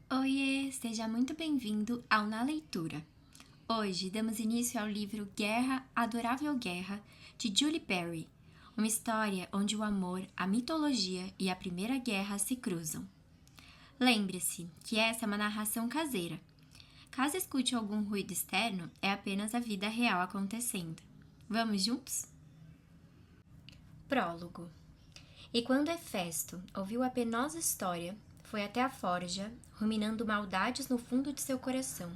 Oiê, seja muito bem-vindo ao Na Leitura. Hoje damos início ao livro Guerra, Adorável Guerra, de Julie Perry, uma história onde o amor, a mitologia e a Primeira Guerra se cruzam. Lembre-se que essa é uma narração caseira. Caso escute algum ruído externo, é apenas a vida real acontecendo. Vamos juntos? Prólogo. E quando Hefesto ouviu a penosa história, foi até a forja, ruminando maldades no fundo de seu coração.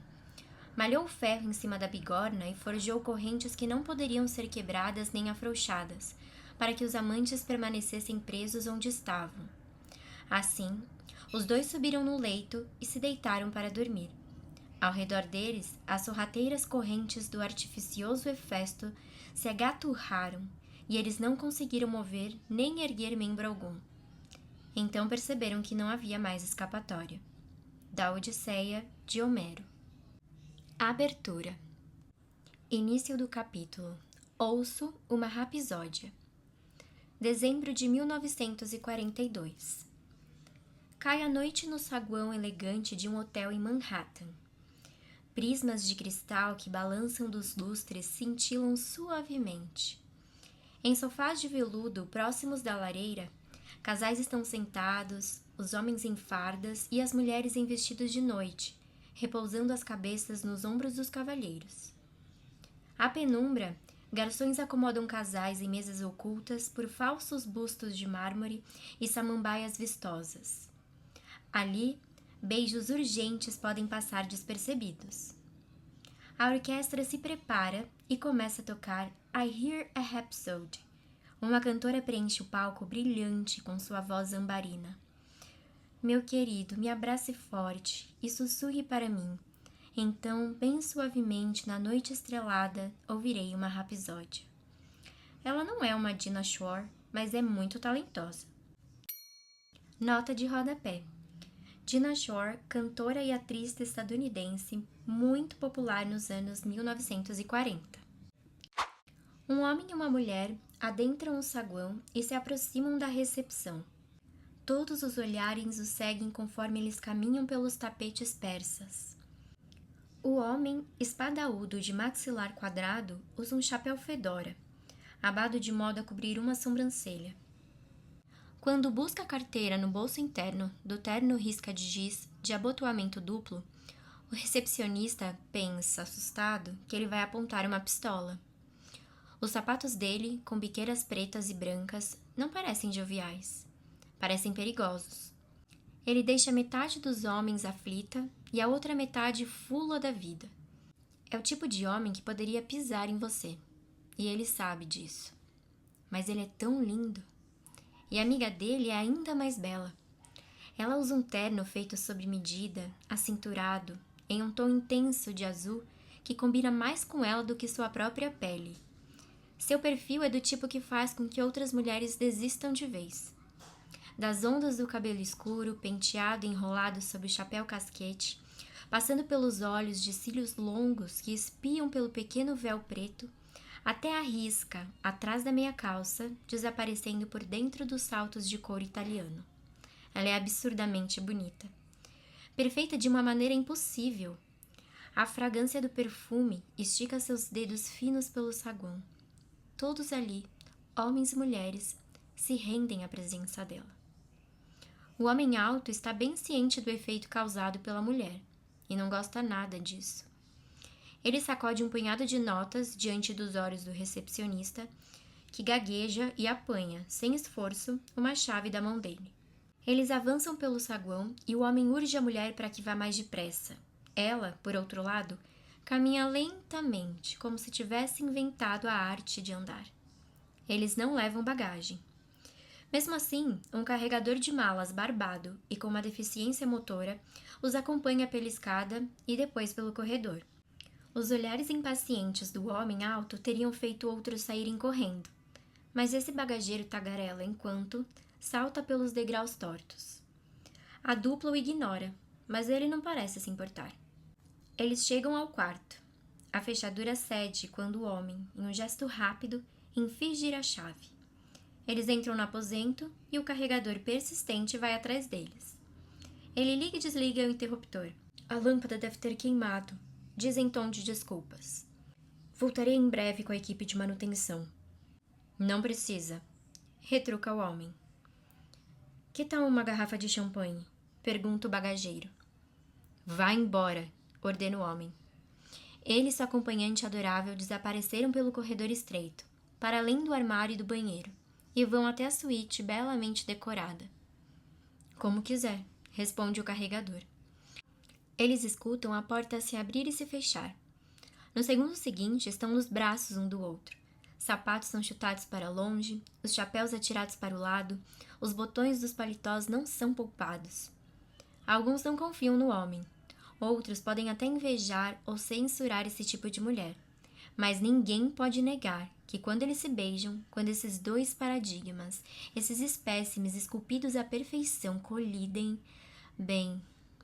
Malhou o ferro em cima da bigorna e forjou correntes que não poderiam ser quebradas nem afrouxadas, para que os amantes permanecessem presos onde estavam. Assim, os dois subiram no leito e se deitaram para dormir. Ao redor deles, as sorrateiras correntes do artificioso Hefesto se agaturraram, e eles não conseguiram mover nem erguer membro algum. Então perceberam que não havia mais escapatória. Da Odisseia, de Homero. Abertura. Início do capítulo. Ouço uma rapsódia. Dezembro de 1942. Cai a noite no saguão elegante de um hotel em Manhattan. Prismas de cristal que balançam dos lustres cintilam suavemente. Em sofás de veludo próximos da lareira, casais estão sentados, os homens em fardas e as mulheres em vestidos de noite, repousando as cabeças nos ombros dos cavalheiros. À penumbra, garçons acomodam casais em mesas ocultas por falsos bustos de mármore e samambaias vistosas. Ali, beijos urgentes podem passar despercebidos. A orquestra se prepara e começa a tocar I Hear a Rhapsody. Uma cantora preenche o palco brilhante com sua voz ambarina. Meu querido, me abrace forte e sussurre para mim. Então, bem suavemente, na noite estrelada, ouvirei uma rapsódia. Ela não é uma Dinah Shore, mas é muito talentosa. Nota de rodapé. Dinah Shore, cantora e atriz estadunidense, muito popular nos anos 1940. Um homem e uma mulher adentram o saguão e se aproximam da recepção. Todos os olhares os seguem conforme eles caminham pelos tapetes persas. O homem, espadaúdo de maxilar quadrado, usa um chapéu fedora, abado de modo a cobrir uma sobrancelha. Quando busca a carteira no bolso interno do terno risca de giz de abotoamento duplo, o recepcionista pensa, assustado, que ele vai apontar uma pistola. Os sapatos dele, com biqueiras pretas e brancas, não parecem joviais. Parecem perigosos. Ele deixa metade dos homens aflita e a outra metade fula da vida. É o tipo de homem que poderia pisar em você. E ele sabe disso. Mas ele é tão lindo. E a amiga dele é ainda mais bela. Ela usa um terno feito sob medida, acinturado, em um tom intenso de azul que combina mais com ela do que sua própria pele. Seu perfil é do tipo que faz com que outras mulheres desistam de vez. Das ondas do cabelo escuro, penteado e enrolado sob o chapéu casquete, passando pelos olhos de cílios longos que espiam pelo pequeno véu preto, até a risca, atrás da meia calça, desaparecendo por dentro dos saltos de couro italiano. Ela é absurdamente bonita. Perfeita de uma maneira impossível. A fragrância do perfume estica seus dedos finos pelo saguão. Todos ali, homens e mulheres, se rendem à presença dela. O homem alto está bem ciente do efeito causado pela mulher, e não gosta nada disso. Ele sacode um punhado de notas diante dos olhos do recepcionista, que gagueja e apanha, sem esforço, uma chave da mão dele. Eles avançam pelo saguão e o homem urge a mulher para que vá mais depressa. Ela, por outro lado, caminha lentamente, como se tivesse inventado a arte de andar. Eles não levam bagagem. Mesmo assim, um carregador de malas barbado e com uma deficiência motora os acompanha pela escada e depois pelo corredor. Os olhares impacientes do homem alto teriam feito outros saírem correndo, mas esse bagageiro tagarela enquanto salta pelos degraus tortos. A dupla o ignora, mas ele não parece se importar. Eles chegam ao quarto. A fechadura cede quando o homem, em um gesto rápido, inflige a chave. Eles entram no aposento e o carregador persistente vai atrás deles. Ele liga e desliga o interruptor. A lâmpada deve ter queimado, diz em tom de desculpas. Voltarei em breve com a equipe de manutenção. Não precisa, retruca o homem. Que tal uma garrafa de champanhe? Pergunta o bagageiro. Vá embora, ordena o homem. Ele e sua acompanhante adorável desapareceram pelo corredor estreito, para além do armário e do banheiro, e vão até a suíte belamente decorada. Como quiser, responde o carregador. Eles escutam a porta se abrir e se fechar. No segundo seguinte, estão nos braços um do outro. Sapatos são chutados para longe, os chapéus atirados para o lado, os botões dos paletós não são poupados. Alguns não confiam no homem. Outros podem até invejar ou censurar esse tipo de mulher. Mas ninguém pode negar que quando eles se beijam, quando esses dois paradigmas, esses espécimes esculpidos à perfeição colidem, bem,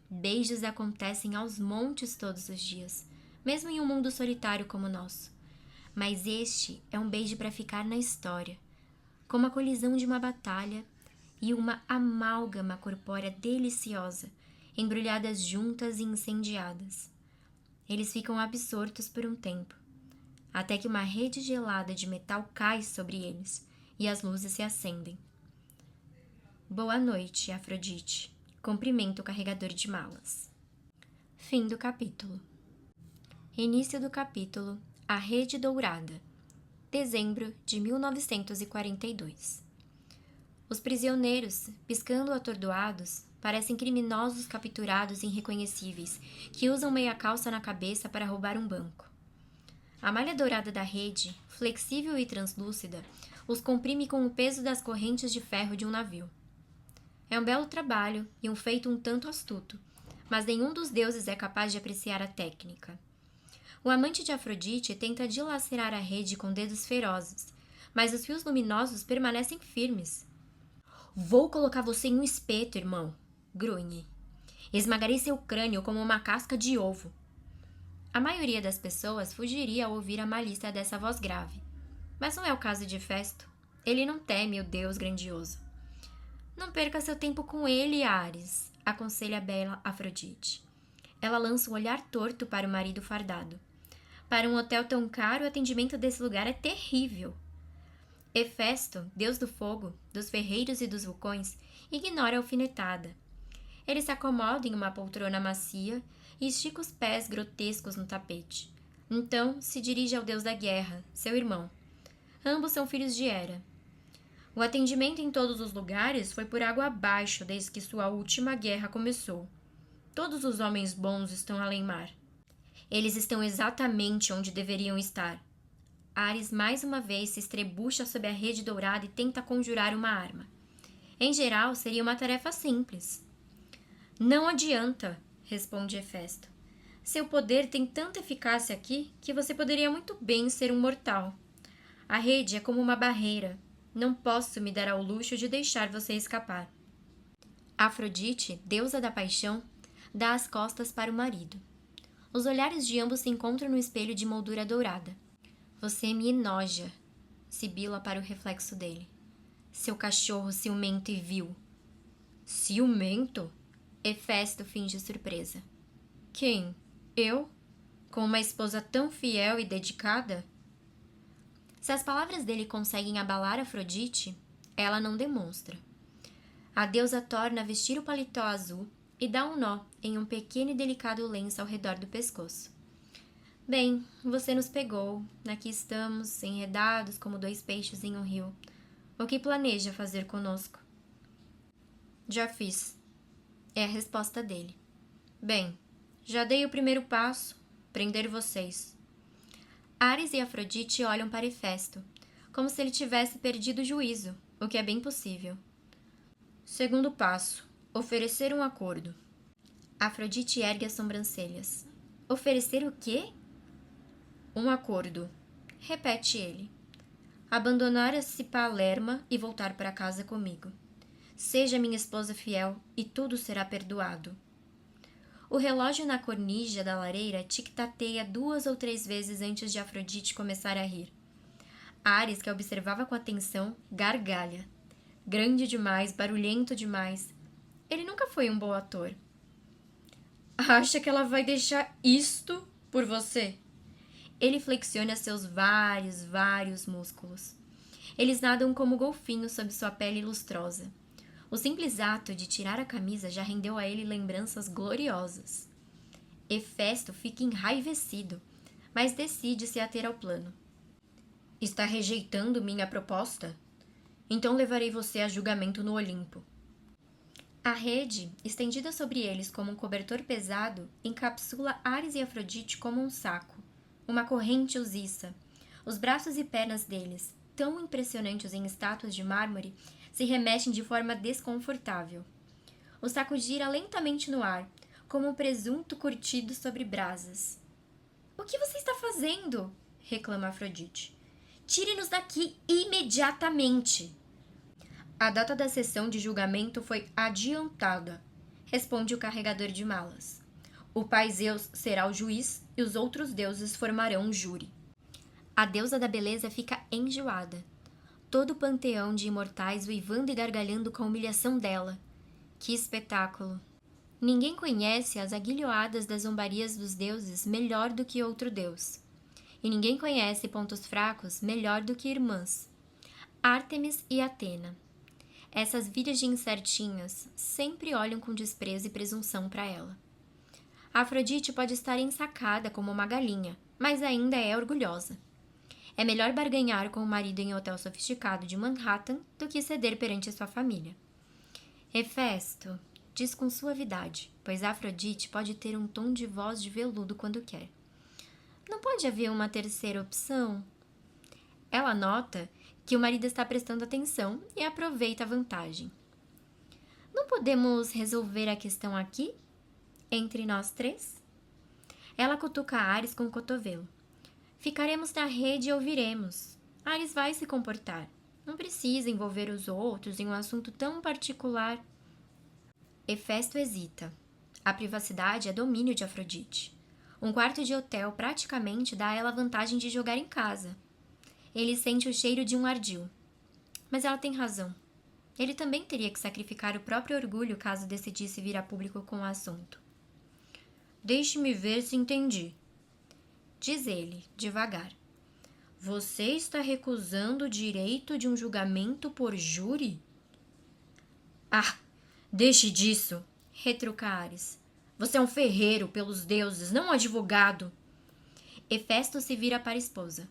beijos acontecem aos montes todos os dias, mesmo em um mundo solitário como o nosso. Mas este é um beijo para ficar na história, como a colisão de uma batalha e uma amálgama corpórea deliciosa, embrulhadas juntas e incendiadas. Eles ficam absortos por um tempo, até que uma rede gelada de metal cai sobre eles e as luzes se acendem. Boa noite, Afrodite. Cumprimenta o carregador de malas. Fim do capítulo. Início do capítulo A Rede Dourada, dezembro de 1942. Os prisioneiros, piscando atordoados, parecem criminosos capturados irreconhecíveis que usam meia calça na cabeça para roubar um banco. A malha dourada da rede, flexível e translúcida, os comprime com o peso das correntes de ferro de um navio. É um belo trabalho e um feito um tanto astuto, mas nenhum dos deuses é capaz de apreciar a técnica. O amante de Afrodite tenta dilacerar a rede com dedos ferozes, mas os fios luminosos permanecem firmes. Vou colocar você em um espeto, irmão, grunhe. Esmagarei seu crânio como uma casca de ovo. A maioria das pessoas fugiria ao ouvir a malícia dessa voz grave. Mas não é o caso de Festo. Ele não teme o Deus grandioso. Não perca seu tempo com ele, Ares, aconselha a bela Afrodite. Ela lança um olhar torto para o marido fardado. Para um hotel tão caro, o atendimento desse lugar é terrível. Hefesto, deus do fogo, dos ferreiros e dos vulcões, ignora a alfinetada. Ele se acomoda em uma poltrona macia e estica os pés grotescos no tapete. Então se dirige ao deus da guerra, seu irmão. Ambos são filhos de Hera. O atendimento em todos os lugares foi por água abaixo desde que sua última guerra começou. Todos os homens bons estão além mar. Eles estão exatamente onde deveriam estar. Ares mais uma vez se estrebucha sob a rede dourada e tenta conjurar uma arma. Em geral, seria uma tarefa simples. Não adianta, responde Hefesto. Seu poder tem tanta eficácia aqui que você poderia muito bem ser um mortal. A rede é como uma barreira. Não posso me dar ao luxo de deixar você escapar. Afrodite, deusa da paixão, dá as costas para o marido. Os olhares de ambos se encontram no espelho de moldura dourada. Você me enoja, sibila para o reflexo dele. Seu cachorro ciumento e vil. Ciumento? Hefesto finge surpresa. Quem? Eu? Com uma esposa tão fiel e dedicada? Se as palavras dele conseguem abalar Afrodite, ela não demonstra. A deusa torna a vestir o paletó azul e dá um nó em um pequeno e delicado lenço ao redor do pescoço. Bem, você nos pegou. Aqui estamos, enredados como dois peixes em um rio. O que planeja fazer conosco? Já fiz. É a resposta dele. Bem, já dei o primeiro passo, prender vocês. Ares e Afrodite olham para Hefesto, como se ele tivesse perdido o juízo, o que é bem possível. Segundo passo, oferecer um acordo. Afrodite ergue as sobrancelhas. Oferecer o quê? Um acordo, repete ele. Abandonar a Cipalerma e voltar para casa comigo. Seja minha esposa fiel e tudo será perdoado. O relógio na cornija da lareira tic-tateia 2 ou 3 vezes antes de Afrodite começar a rir. Ares, que a observava com atenção, gargalha. Grande demais, barulhento demais. Ele nunca foi um bom ator, Acha que ela vai deixar isto por você? Ele flexiona seus vários músculos. Eles nadam como golfinhos sob sua pele lustrosa. O simples ato de tirar a camisa já rendeu a ele lembranças gloriosas. Hefesto fica enraivecido, mas decide se ater ao plano. Está rejeitando minha proposta? Então levarei você a julgamento no Olimpo. A rede, estendida sobre eles como um cobertor pesado, encapsula Ares e Afrodite como um saco, uma corrente os iça. Os braços e pernas deles, tão impressionantes em estátuas de mármore, se remexem de forma desconfortável. O saco gira lentamente no ar, como um presunto curtido sobre brasas. O que você está fazendo? Reclama Afrodite. Tire-nos daqui imediatamente! A data da sessão de julgamento foi adiantada, responde o carregador de malas. O pai Zeus será o juiz e os outros deuses formarão um júri. A deusa da beleza fica enjoada. Todo o panteão de imortais uivando e gargalhando com a humilhação dela. Que espetáculo! Ninguém conhece as aguilhoadas das zombarias dos deuses melhor do que outro deus. E ninguém conhece pontos fracos melhor do que irmãs. Ártemis e Atena. Essas virgens certinhas sempre olham com desprezo e presunção para ela. A Afrodite pode estar ensacada como uma galinha, mas ainda é orgulhosa. É melhor barganhar com o marido em hotel sofisticado de Manhattan do que ceder perante sua família. Hefesto, diz com suavidade, pois Afrodite pode ter um tom de voz de veludo quando quer. Não pode haver uma terceira opção? Ela nota que o marido está prestando atenção e aproveita a vantagem. Não podemos resolver a questão aqui? Entre nós três? Ela cutuca Ares com o cotovelo. Ficaremos na rede e ouviremos. Ares vai se comportar. Não precisa envolver os outros em um assunto tão particular. Hefesto hesita. A privacidade é domínio de Afrodite. Um quarto de hotel praticamente dá a ela a vantagem de jogar em casa. Ele sente o cheiro de um ardil. Mas ela tem razão. Ele também teria que sacrificar o próprio orgulho caso decidisse vir a público com o assunto. Deixe-me ver se entendi. Diz ele, devagar. Você está recusando o direito de um julgamento por júri? Ah, deixe disso, retruca Ares. Você é um ferreiro pelos deuses, não um advogado. Hefesto se vira para a esposa.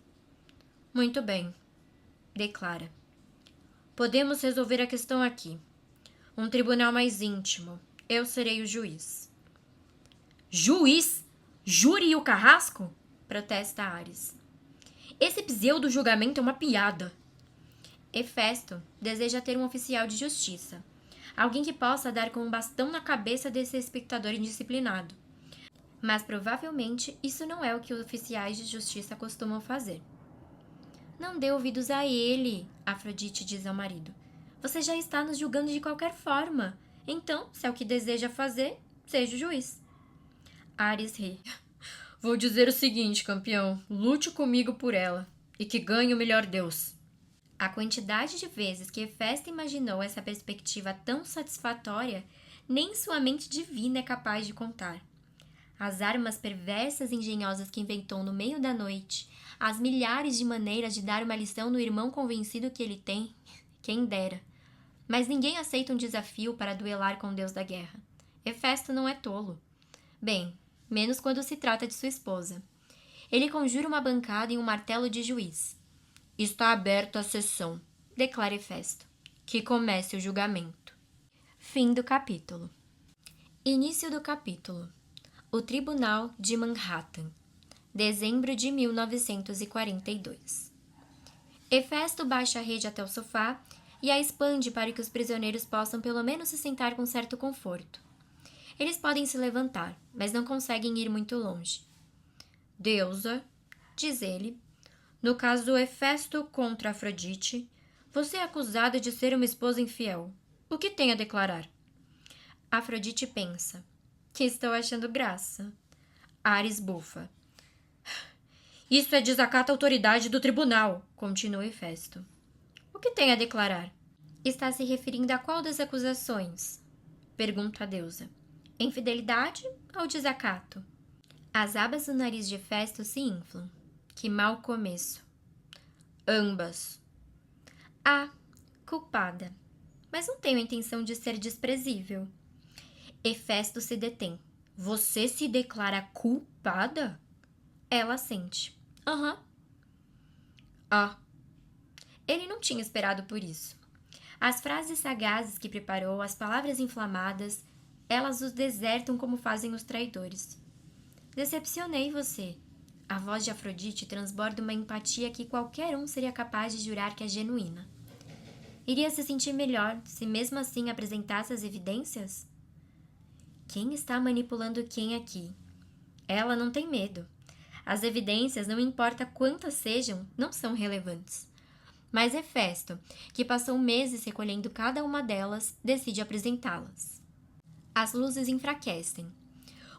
Muito bem, declara. Podemos resolver a questão aqui. Um tribunal mais íntimo. Eu serei o juiz. Juiz? Júri e o carrasco? Protesta Ares. Esse pseudo-julgamento é uma piada. Hefesto deseja ter um oficial de justiça. Alguém que possa dar com um bastão na cabeça desse espectador indisciplinado. Mas provavelmente isso não é o que os oficiais de justiça costumam fazer. Não dê ouvidos a ele, Afrodite diz ao marido. Você já está nos julgando de qualquer forma. Então, se é o que deseja fazer, seja o juiz. Ares ri. Vou dizer o seguinte, campeão. Lute comigo por ela. E que ganhe o melhor deus. A quantidade de vezes que Hefesto imaginou essa perspectiva tão satisfatória, nem sua mente divina é capaz de contar. As armas perversas e engenhosas que inventou no meio da noite, as milhares de maneiras de dar uma lição no irmão convencido que ele tem, quem dera. Mas ninguém aceita um desafio para duelar com o deus da guerra. Hefesto não é tolo. Bem, menos quando se trata de sua esposa. Ele conjura uma bancada e um martelo de juiz. Está aberta a sessão, declara Hefesto. Que comece o julgamento. Fim do capítulo. Início do capítulo. O Tribunal de Manhattan. Dezembro de 1942. Hefesto baixa a rede até o sofá e a expande para que os prisioneiros possam pelo menos se sentar com certo conforto. Eles podem se levantar, mas não conseguem ir muito longe. Deusa, diz ele, no caso do Hefesto contra Afrodite, você é acusada de ser uma esposa infiel. O que tem a declarar? Afrodite pensa. Que estou achando graça. Ares bufa. Isso é desacato à autoridade do tribunal, continua Hefesto. O que tem a declarar? Está se referindo a qual das acusações? Pergunta a deusa. Infidelidade ou desacato? As abas do nariz de Hefesto se inflam. Que mau começo. Ambas. Ah, culpada. Mas não tenho a intenção de ser desprezível. Hefesto se detém. Você se declara culpada? Ela sente. Aham. Ah. Ele não tinha esperado por isso. As frases sagazes que preparou, as palavras inflamadas, elas os desertam como fazem os traidores. Decepcionei você. A voz de Afrodite transborda uma empatia que qualquer um seria capaz de jurar que é genuína. Iria se sentir melhor se mesmo assim apresentasse as evidências? Quem está manipulando quem aqui? Ela não tem medo. As evidências, não importa quantas sejam, não são relevantes. Mas Hefesto, que passou meses recolhendo cada uma delas, decide apresentá-las. As luzes enfraquecem.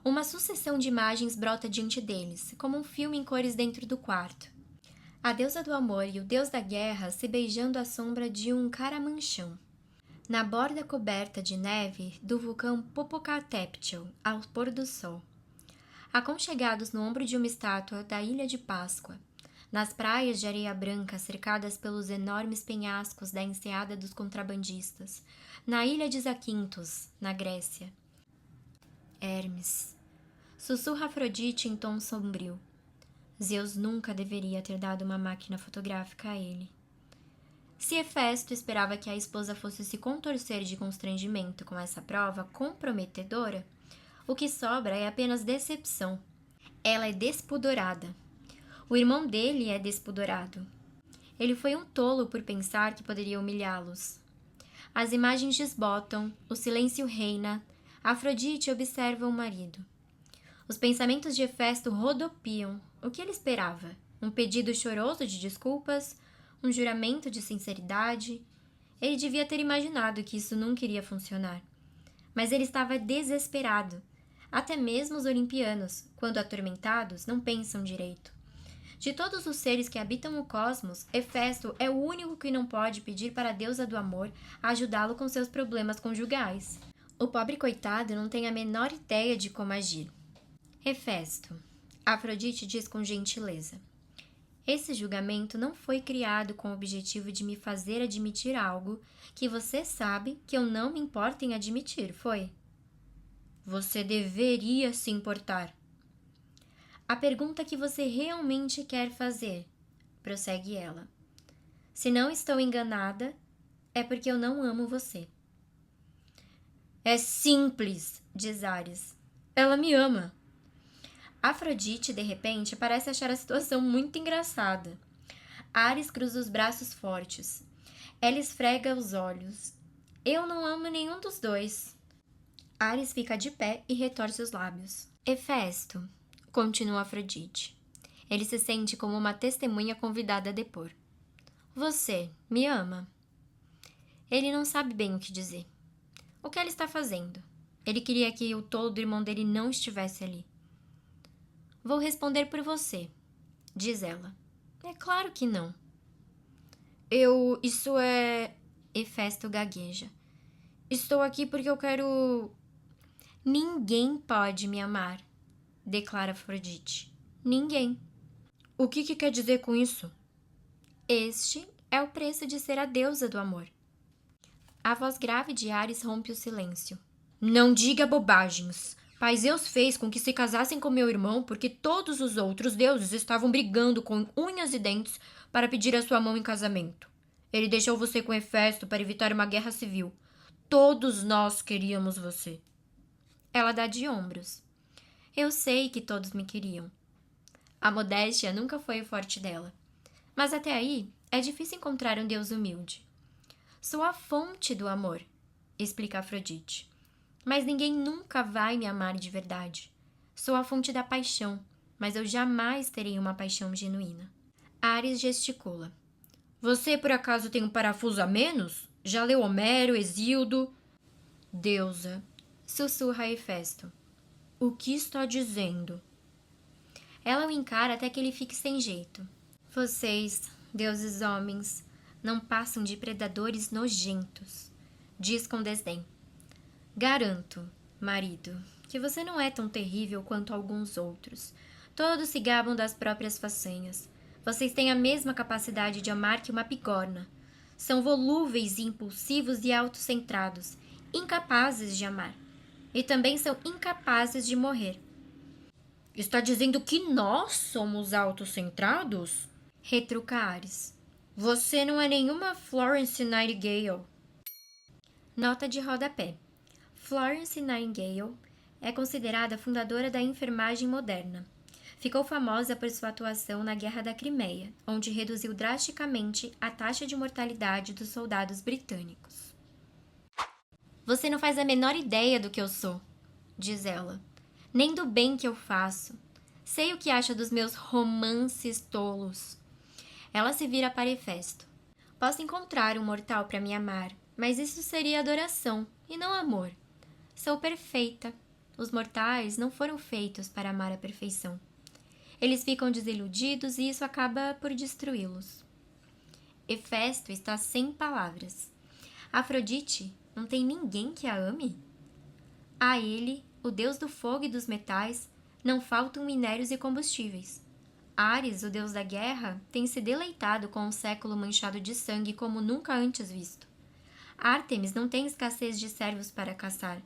Uma sucessão de imagens brota diante deles, como um filme em cores dentro do quarto. A deusa do amor e o deus da guerra se beijando à sombra de um caramanchão. Na borda coberta de neve do vulcão Popocatépetl, ao pôr do sol. Aconchegados no ombro de uma estátua da Ilha de Páscoa, nas praias de areia branca cercadas pelos enormes penhascos da enseada dos contrabandistas, na ilha de Zakynthos, na Grécia. Hermes. Sussurra Afrodite em tom sombrio. Zeus nunca deveria ter dado uma máquina fotográfica a ele. Se Hefesto esperava que a esposa fosse se contorcer de constrangimento com essa prova comprometedora, o que sobra é apenas decepção. Ela é despudorada. O irmão dele é despudorado. Ele foi um tolo por pensar que poderia humilhá-los. As imagens desbotam, o silêncio reina, Afrodite observa o marido. Os pensamentos de Hefesto rodopiam. O que ele esperava? Um pedido choroso de desculpas? Um juramento de sinceridade? Ele devia ter imaginado que isso nunca iria funcionar. Mas ele estava desesperado. Até mesmo os olimpianos, quando atormentados, não pensam direito. De todos os seres que habitam o cosmos, Hefesto é o único que não pode pedir para a deusa do amor ajudá-lo com seus problemas conjugais. O pobre coitado não tem a menor ideia de como agir. Hefesto, Afrodite diz com gentileza. Esse julgamento não foi criado com o objetivo de me fazer admitir algo que você sabe que eu não me importo em admitir, foi? Você deveria se importar. A pergunta que você realmente quer fazer, prossegue ela. Se não estou enganada, é porque eu não amo você. É simples, diz Ares. Ela me ama. Afrodite, de repente, parece achar a situação muito engraçada. Ares cruza os braços fortes. Ela esfrega os olhos. Eu não amo nenhum dos dois. Ares fica de pé e retorce os lábios. Hefesto, continua Afrodite. Ele se sente como uma testemunha convidada a depor. Você me ama? Ele não sabe bem o que dizer. O que ela está fazendo? Ele queria que o tolo do irmão dele não estivesse ali. Vou responder por você, diz ela. É claro que não. Isso é... Hefesto gagueja. Estou aqui porque eu quero... Ninguém pode me amar, declara Afrodite. Ninguém. O que quer dizer com isso? Este é o preço de ser a deusa do amor. A voz grave de Ares rompe o silêncio. Não diga bobagens. Pai Zeus fez com que se casassem com meu irmão porque todos os outros deuses estavam brigando com unhas e dentes para pedir a sua mão em casamento. Ele deixou você com Hefesto para evitar uma guerra civil. Todos nós queríamos você. Ela dá de ombros. Eu sei que todos me queriam. A modéstia nunca foi o forte dela. Mas até aí, é difícil encontrar um deus humilde. Sou a fonte do amor, explica Afrodite. Mas ninguém nunca vai me amar de verdade. Sou a fonte da paixão, mas eu jamais terei uma paixão genuína. Ares gesticula. Você por acaso tem um parafuso a menos? Já leu Homero, Hesíodo? Deusa, sussurra Hefesto. O que está dizendo? Ela o encara até que ele fique sem jeito. Vocês, deuses homens, não passam de predadores nojentos, diz com desdém. Garanto, marido, que você não é tão terrível quanto alguns outros. Todos se gabam das próprias façanhas. Vocês têm a mesma capacidade de amar que uma bigorna. São volúveis e impulsivos e autocentrados, incapazes de amar. E também são incapazes de morrer. Está dizendo que nós somos autocentrados? Retruca Ares. Você não é nenhuma Florence Nightingale. Nota de rodapé. Florence Nightingale é considerada a fundadora da enfermagem moderna. Ficou famosa por sua atuação na Guerra da Crimeia, onde reduziu drasticamente a taxa de mortalidade dos soldados britânicos. Você não faz a menor ideia do que eu sou, diz ela, nem do bem que eu faço. Sei o que acha dos meus romances tolos. Ela se vira para Hefesto. Posso encontrar um mortal para me amar, mas isso seria adoração e não amor. Sou perfeita. Os mortais não foram feitos para amar a perfeição. Eles ficam desiludidos e isso acaba por destruí-los. Hefesto está sem palavras. Afrodite não tem ninguém que a ame? A ele, o deus do fogo e dos metais, não faltam minérios e combustíveis. Ares, o deus da guerra, tem se deleitado com um século manchado de sangue como nunca antes visto. Ártemis não tem escassez de servos para caçar.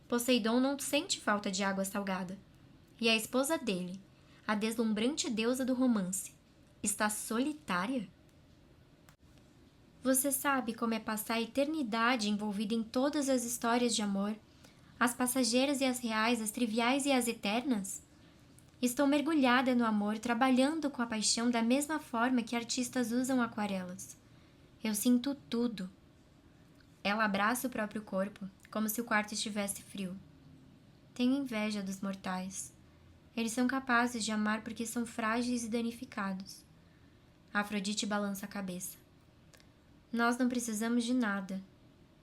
Poseidon não sente falta de água salgada. E a esposa dele, a deslumbrante deusa do romance, está solitária? Você sabe como é passar a eternidade envolvida em todas as histórias de amor, as passageiras e as reais, as triviais e as eternas? Estou mergulhada no amor, trabalhando com a paixão da mesma forma que artistas usam aquarelas. Eu sinto tudo. Ela abraça o próprio corpo, como se o quarto estivesse frio. Tenho inveja dos mortais. Eles são capazes de amar porque são frágeis e danificados. Afrodite balança a cabeça. Nós não precisamos de nada.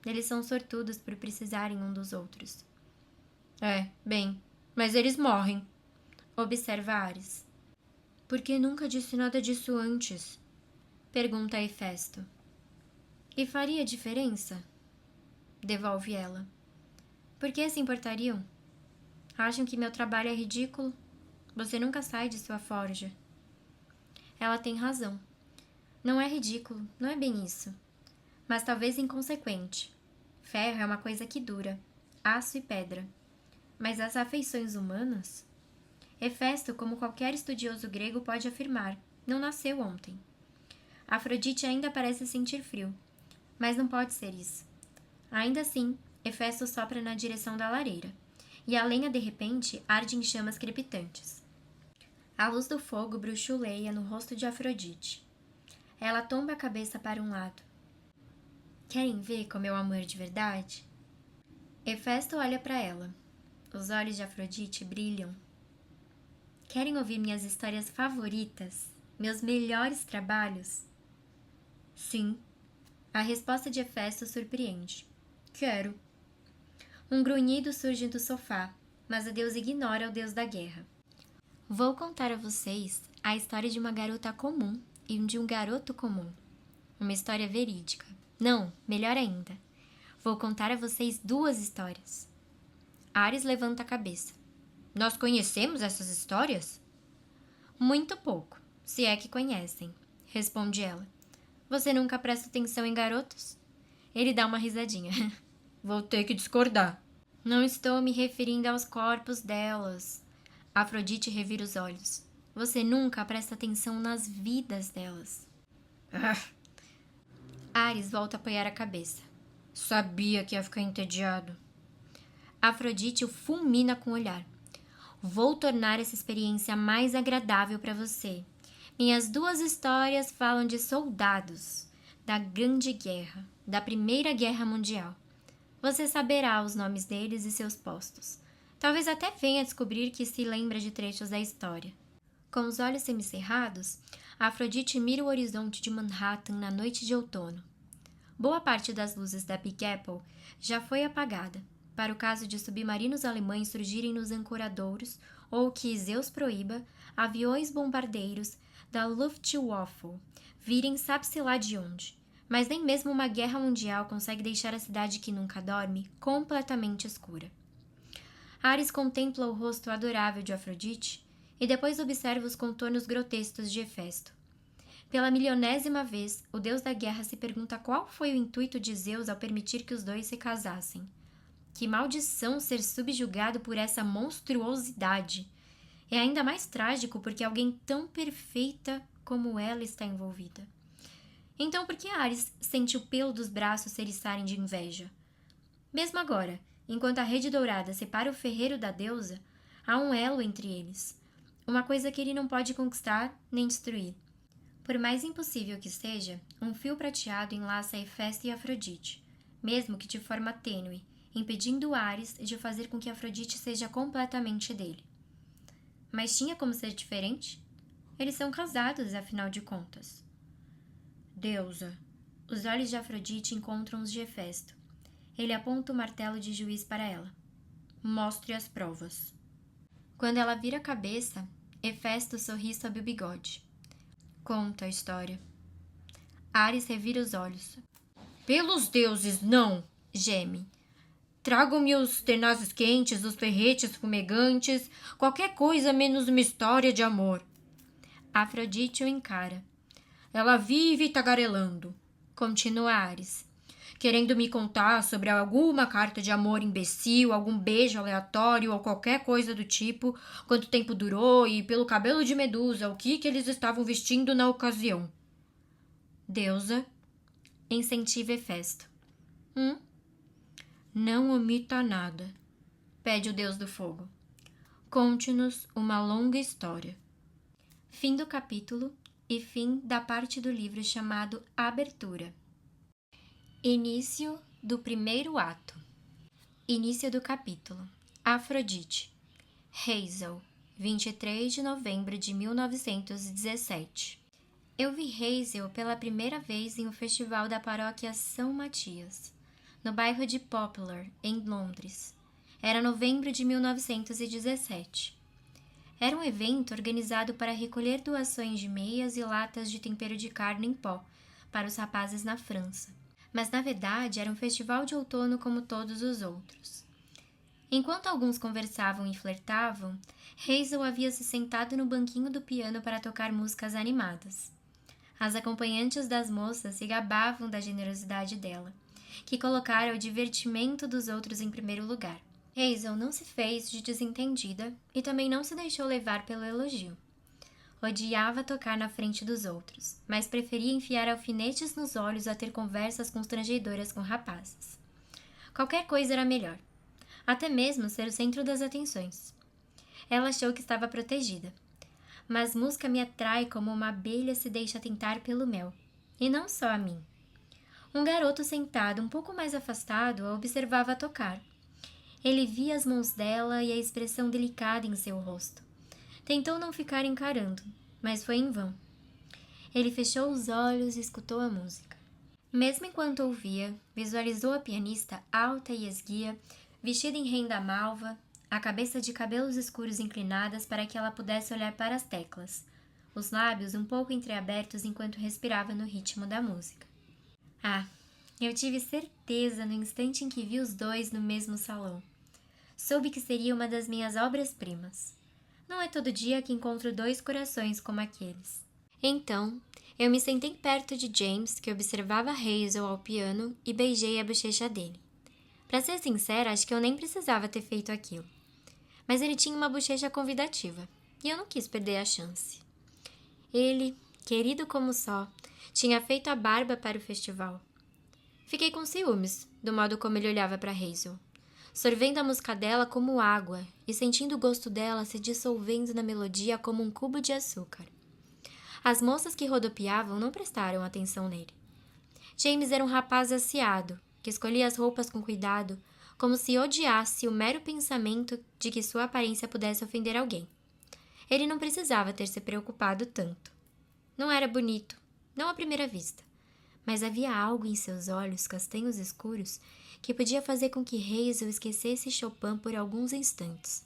Eles são sortudos por precisarem um dos outros. Bem, mas eles morrem, observa Ares. Por que nunca disse nada disso antes? Pergunta Hefesto. E faria diferença? Devolve ela. Por que se importariam? Acham que meu trabalho é ridículo? Você nunca sai de sua forja. Ela tem razão. Não é ridículo, não é bem isso. Mas talvez inconsequente. Ferro é uma coisa que dura, aço e pedra. Mas as afeições humanas? Hefesto, como qualquer estudioso grego pode afirmar, não nasceu ontem. Afrodite ainda parece sentir frio, mas não pode ser isso. Ainda assim, Hefesto sopra na direção da lareira, e a lenha de repente arde em chamas crepitantes. A luz do fogo bruxuleia no rosto de Afrodite. Ela tomba a cabeça para um lado. Querem ver como eu amo de verdade? Hefesto olha para ela. Os olhos de Afrodite brilham. Querem ouvir minhas histórias favoritas? Meus melhores trabalhos? Sim. A resposta de Hefesto surpreende. Quero. Um grunhido surge do sofá, mas a deusa ignora o deus da guerra. Vou contar a vocês a história de uma garota comum e de um garoto comum. Uma história verídica. Não, melhor ainda. Vou contar a vocês 2 histórias. Ares levanta a cabeça. Nós conhecemos essas histórias? Muito pouco, se é que conhecem, responde ela. Você nunca presta atenção em garotos? Ele dá uma risadinha. Vou ter que discordar. Não estou me referindo aos corpos delas. Afrodite revira os olhos. Você nunca presta atenção nas vidas delas. Ares volta a apoiar a cabeça. Sabia que ia ficar entediado. Afrodite o fulmina com o olhar. Vou tornar essa experiência mais agradável para você. Minhas 2 histórias falam de soldados, da Grande Guerra, da Primeira Guerra Mundial. Você saberá os nomes deles e seus postos. Talvez até venha a descobrir que se lembra de trechos da história. Com os olhos semicerrados, Afrodite mira o horizonte de Manhattan na noite de outono. Boa parte das luzes da Big Apple já foi apagada, para o caso de submarinos alemães surgirem nos ancoradouros ou que Zeus proíba, aviões bombardeiros da Luftwaffe virem sabe-se lá de onde. Mas nem mesmo uma guerra mundial consegue deixar a cidade que nunca dorme completamente escura. Ares contempla o rosto adorável de Afrodite e depois observa os contornos grotescos de Hefesto. Pela milionésima vez, o deus da guerra se pergunta qual foi o intuito de Zeus ao permitir que os dois se casassem. Que maldição ser subjugado por essa monstruosidade! É ainda mais trágico porque alguém tão perfeita como ela está envolvida. Então por que Ares sente o pelo dos braços se eriçarem de inveja? Mesmo agora, enquanto a rede dourada separa o ferreiro da deusa, há um elo entre eles. Uma coisa que ele não pode conquistar nem destruir. Por mais impossível que seja, um fio prateado enlaça Hefesto e Afrodite, mesmo que de forma tênue, impedindo Ares de fazer com que Afrodite seja completamente dele. Mas tinha como ser diferente? Eles são casados, afinal de contas. Deusa. Os olhos de Afrodite encontram os de Hefesto. Ele aponta o martelo de juiz para ela. Mostre as provas. Quando ela vira a cabeça, Hefesto sorri sob o bigode. Conta a história. Ares revira os olhos. Pelos deuses, não! Geme. Tragam-me os tenazes quentes, os ferretes fumegantes, qualquer coisa menos uma história de amor. Afrodite o encara. Ela vive tagarelando, continua Ares, querendo me contar sobre alguma carta de amor imbecil, algum beijo aleatório ou qualquer coisa do tipo, quanto tempo durou e pelo cabelo de Medusa, o que eles estavam vestindo na ocasião. Deusa, incentiva Hefesto. Não omita nada, pede o deus do fogo. Conte-nos uma longa história. Fim do capítulo e fim da parte do livro chamado Abertura. Início do primeiro ato. Início do capítulo. Afrodite. Hazel, 23 de novembro de 1917. Eu vi Hazel pela primeira vez em um festival da paróquia São Matias, no bairro de Poplar, em Londres. Era novembro de 1917. Era um evento organizado para recolher doações de meias e latas de tempero de carne em pó para os rapazes na França. Mas, na verdade, era um festival de outono como todos os outros. Enquanto alguns conversavam e flertavam, Hazel havia se sentado no banquinho do piano para tocar músicas animadas. As acompanhantes das moças se gabavam da generosidade dela, que colocara o divertimento dos outros em primeiro lugar. Hazel não se fez de desentendida e também não se deixou levar pelo elogio. Odiava tocar na frente dos outros, mas preferia enfiar alfinetes nos olhos a ter conversas constrangedoras com rapazes. Qualquer coisa era melhor, até mesmo ser o centro das atenções. Ela achou que estava protegida. Mas música me atrai como uma abelha se deixa tentar pelo mel, e não só a mim. Um garoto sentado um pouco mais afastado a observava tocar. Ele via as mãos dela e a expressão delicada em seu rosto. Tentou não ficar encarando, mas foi em vão. Ele fechou os olhos e escutou a música. Mesmo enquanto ouvia, visualizou a pianista alta e esguia, vestida em renda malva, a cabeça de cabelos escuros inclinadas para que ela pudesse olhar para as teclas, os lábios um pouco entreabertos enquanto respirava no ritmo da música. Ah, eu tive certeza no instante em que vi os dois no mesmo salão. Soube que seria uma das minhas obras-primas. Não é todo dia que encontro dois corações como aqueles. Então, eu me sentei perto de James, que observava Hazel ao piano, e beijei a bochecha dele. Para ser sincera, acho que eu nem precisava ter feito aquilo. Mas ele tinha uma bochecha convidativa, e eu não quis perder a chance. Ele, querido como só, tinha feito a barba para o festival. Fiquei com ciúmes do modo como ele olhava para Hazel, sorvendo a música dela como água e sentindo o gosto dela se dissolvendo na melodia como um cubo de açúcar. As moças que rodopiavam não prestaram atenção nele. James era um rapaz aciado, que escolhia as roupas com cuidado, como se odiasse o mero pensamento de que sua aparência pudesse ofender alguém. Ele não precisava ter se preocupado tanto. Não era bonito, não à primeira vista, mas havia algo em seus olhos castanhos escuros que podia fazer com que Hazel esquecesse Chopin por alguns instantes,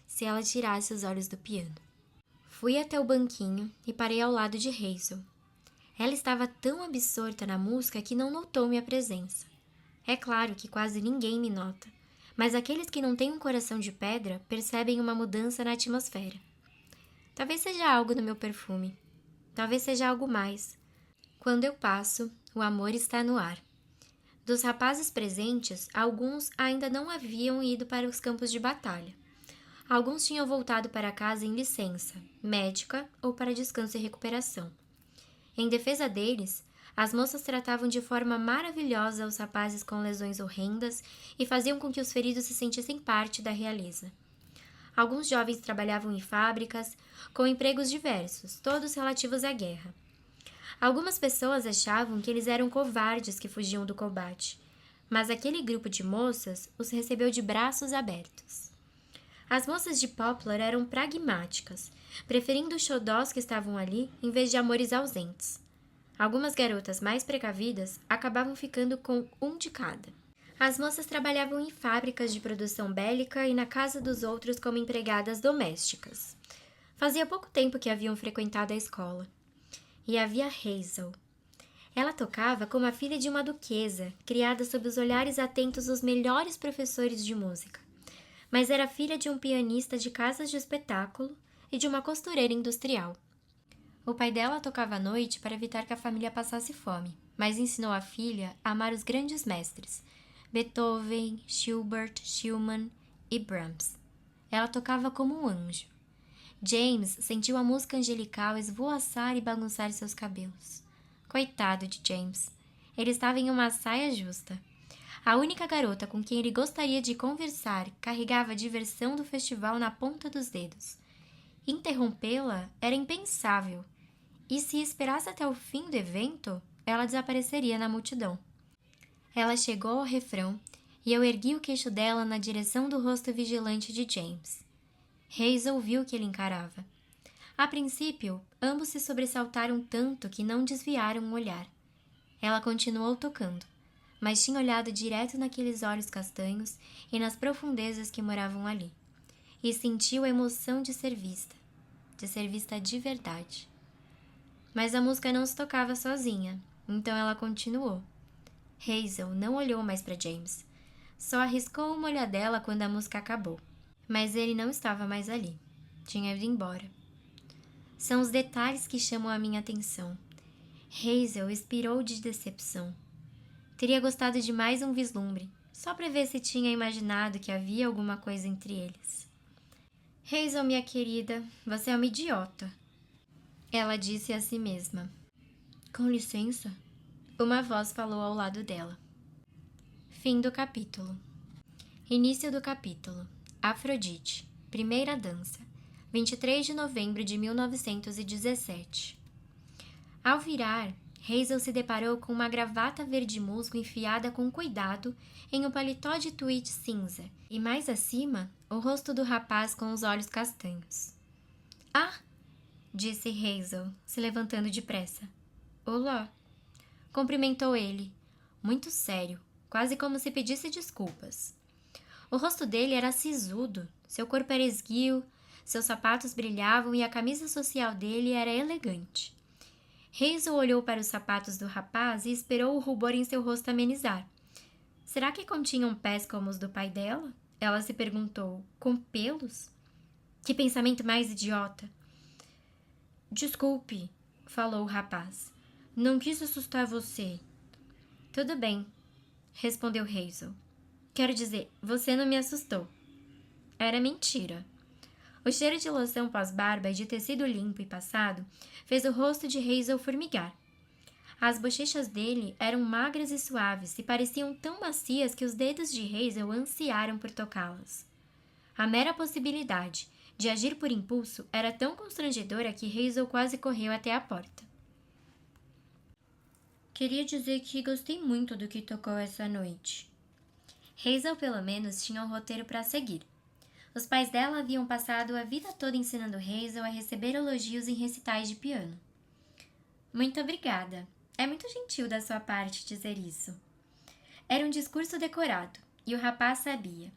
se ela tirasse os olhos do piano. Fui até o banquinho e parei ao lado de Hazel. Ela estava tão absorta na música que não notou minha presença. É claro que quase ninguém me nota, Mas aqueles que não têm um coração de pedra percebem uma mudança na atmosfera. Talvez seja algo no meu perfume. Talvez seja algo mais. Quando eu passo, o amor está no ar. Dos rapazes presentes, alguns ainda não haviam ido para os campos de batalha. Alguns tinham voltado para casa em licença, médica ou para descanso e recuperação. Em defesa deles, as moças tratavam de forma maravilhosa os rapazes com lesões horrendas e faziam com que os feridos se sentissem parte da realeza. Alguns jovens trabalhavam em fábricas, com empregos diversos, todos relativos à guerra. Algumas pessoas achavam que eles eram covardes que fugiam do combate, mas aquele grupo de moças os recebeu de braços abertos. As moças de Poplar eram pragmáticas, preferindo os xodós que estavam ali em vez de amores ausentes. Algumas garotas mais precavidas acabavam ficando com um de cada. As moças trabalhavam em fábricas de produção bélica e na casa dos outros como empregadas domésticas. Fazia pouco tempo que haviam frequentado a escola. E havia Hazel. Ela tocava como a filha de uma duquesa, criada sob os olhares atentos dos melhores professores de música. Mas era filha de um pianista de casas de espetáculo e de uma costureira industrial. O pai dela tocava à noite para evitar que a família passasse fome, mas ensinou a filha a amar os grandes mestres, Beethoven, Schubert, Schumann e Brahms. Ela tocava como um anjo. James sentiu a música angelical esvoaçar e bagunçar seus cabelos. Coitado de James. Ele estava em uma saia justa. A única garota com quem ele gostaria de conversar carregava a diversão do festival na ponta dos dedos. Interrompê-la era impensável. E se esperasse até o fim do evento, ela desapareceria na multidão. Ela chegou ao refrão e eu ergui o queixo dela na direção do rosto vigilante de James. Hazel viu que ele encarava. A princípio, ambos se sobressaltaram tanto que não desviaram o olhar. Ela continuou tocando, mas tinha olhado direto naqueles olhos castanhos e nas profundezas que moravam ali. E sentiu a emoção de ser vista de verdade. Mas a música não se tocava sozinha, então ela continuou. Hazel não olhou mais para James. Só arriscou uma olhadela quando a música acabou. Mas ele não estava mais ali. Tinha ido embora. São os detalhes que chamam a minha atenção. Hazel expirou de decepção. Teria gostado de mais um vislumbre, só para ver se tinha imaginado que havia alguma coisa entre eles. Hazel, minha querida, você é uma idiota. Ela disse a si mesma. Com licença? Uma voz falou ao lado dela. Fim do capítulo. Início do capítulo. Afrodite, primeira dança, 23 de novembro de 1917. Ao virar, Hazel se deparou com uma gravata verde musgo enfiada com cuidado em um paletó de tweed cinza e, mais acima, o rosto do rapaz com os olhos castanhos. — Ah! Disse Hazel, se levantando depressa. — Olá! Cumprimentou ele, muito sério, quase como se pedisse desculpas. O rosto dele era sisudo, seu corpo era esguio, seus sapatos brilhavam e a camisa social dele era elegante. Hazel olhou para os sapatos do rapaz e esperou o rubor em seu rosto amenizar. Será que continham pés como os do pai dela? Ela se perguntou. Com pelos? Que pensamento mais idiota! Desculpe, falou o rapaz. Não quis assustar você. Tudo bem, respondeu Hazel. Quero dizer, você não me assustou. Era mentira. O cheiro de loção pós-barba e de tecido limpo e passado fez o rosto de Hazel formigar. As bochechas dele eram magras e suaves e pareciam tão macias que os dedos de Hazel ansiaram por tocá-las. A mera possibilidade de agir por impulso era tão constrangedora que Hazel quase correu até a porta. Queria dizer que gostei muito do que tocou essa noite. Hazel, pelo menos, tinha um roteiro para seguir. Os pais dela haviam passado a vida toda ensinando Hazel a receber elogios em recitais de piano. Muito obrigada. É muito gentil da sua parte dizer isso. Era um discurso decorado, e o rapaz sabia.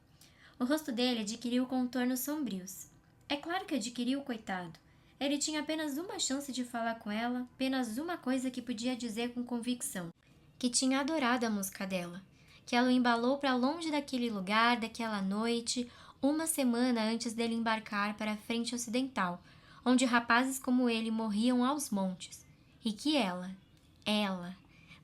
O rosto dele adquiriu contornos sombrios. É claro que adquiriu, coitado. Ele tinha apenas uma chance de falar com ela, apenas uma coisa que podia dizer com convicção, que tinha adorado a música dela, que ela o embalou para longe daquele lugar, daquela noite, uma semana antes dele embarcar para a frente ocidental, onde rapazes como ele morriam aos montes, e que ela,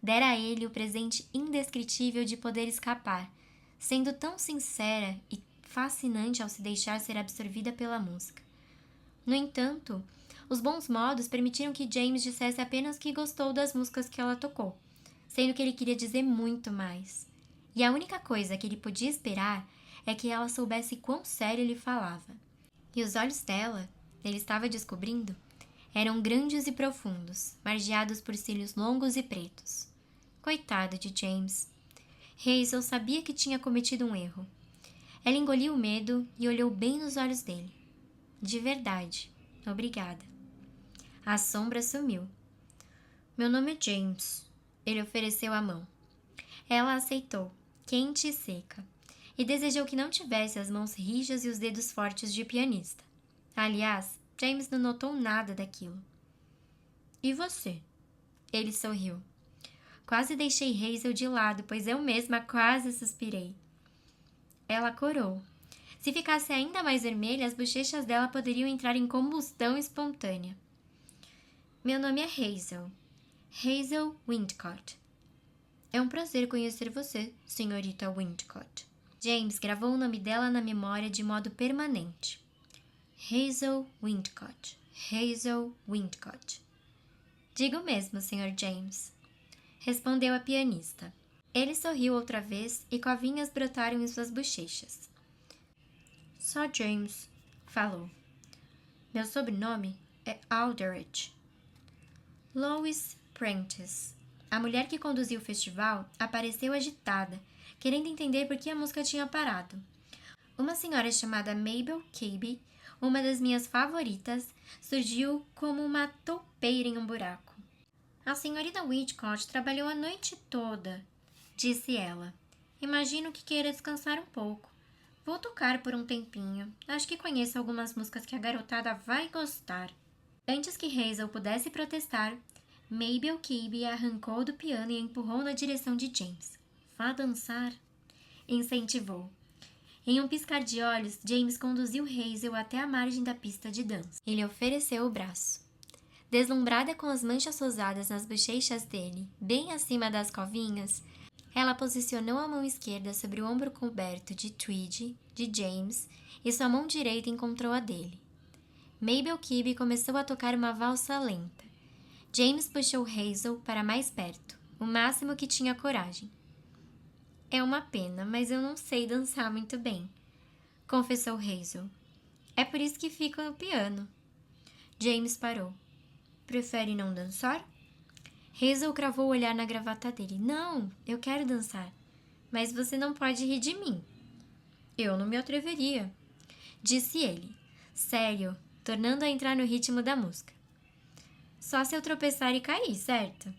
dera a ele o presente indescritível de poder escapar, sendo tão sincera e fascinante ao se deixar ser absorvida pela música. No entanto, os bons modos permitiram que James dissesse apenas que gostou das músicas que ela tocou, sendo que ele queria dizer muito mais. E a única coisa que ele podia esperar é que ela soubesse quão sério ele falava. E os olhos dela, ele estava descobrindo, eram grandes e profundos, margeados por cílios longos e pretos. Coitado de James. Hazel sabia que tinha cometido um erro. Ela engoliu o medo e olhou bem nos olhos dele. De verdade, obrigada. A sombra sumiu. Meu nome é James. Ele ofereceu a mão. Ela aceitou, quente e seca, e desejou que não tivesse as mãos rijas e os dedos fortes de pianista. Aliás, James não notou nada daquilo. E você? Ele sorriu. Quase deixei Hazel de lado, pois eu mesma quase suspirei. Ela corou. Se ficasse ainda mais vermelha, as bochechas dela poderiam entrar em combustão espontânea. Meu nome é Hazel. Hazel Windcott. É um prazer conhecer você, senhorita Windcott. James gravou o nome dela na memória de modo permanente. Hazel Windcott. Hazel Windcott. Digo mesmo, Sr. James. Respondeu a pianista. Ele sorriu outra vez e covinhas brotaram em suas bochechas. Só James, falou. Meu sobrenome é Aldrich. Lois Prentice, a mulher que conduziu o festival, apareceu agitada, querendo entender por que a música tinha parado. Uma senhora chamada Mabel Cabe, uma das minhas favoritas, surgiu como uma toupeira em um buraco. A senhorita Windcott trabalhou a noite toda, disse ela. Imagino que queira descansar um pouco. Vou tocar por um tempinho. Acho que conheço algumas músicas que a garotada vai gostar. Antes que Hazel pudesse protestar, Mabel Cabe a arrancou do piano e a empurrou na direção de James. Vá dançar? Incentivou. Em um piscar de olhos, James conduziu Hazel até a margem da pista de dança. Ele ofereceu o braço. Deslumbrada com as manchas rosadas nas bochechas dele, bem acima das covinhas, ela posicionou a mão esquerda sobre o ombro coberto de tweed de James e sua mão direita encontrou a dele. Mabel Cabe começou a tocar uma valsa lenta. James puxou Hazel para mais perto, o máximo que tinha coragem. É uma pena, mas eu não sei dançar muito bem, confessou Hazel. É por isso que fico no piano. James parou. Prefere não dançar? Hazel cravou o olhar na gravata dele. Não, eu quero dançar. Mas você não pode rir de mim. Eu não me atreveria, disse ele, sério, tornando a entrar no ritmo da música. Só se eu tropeçar e cair, certo?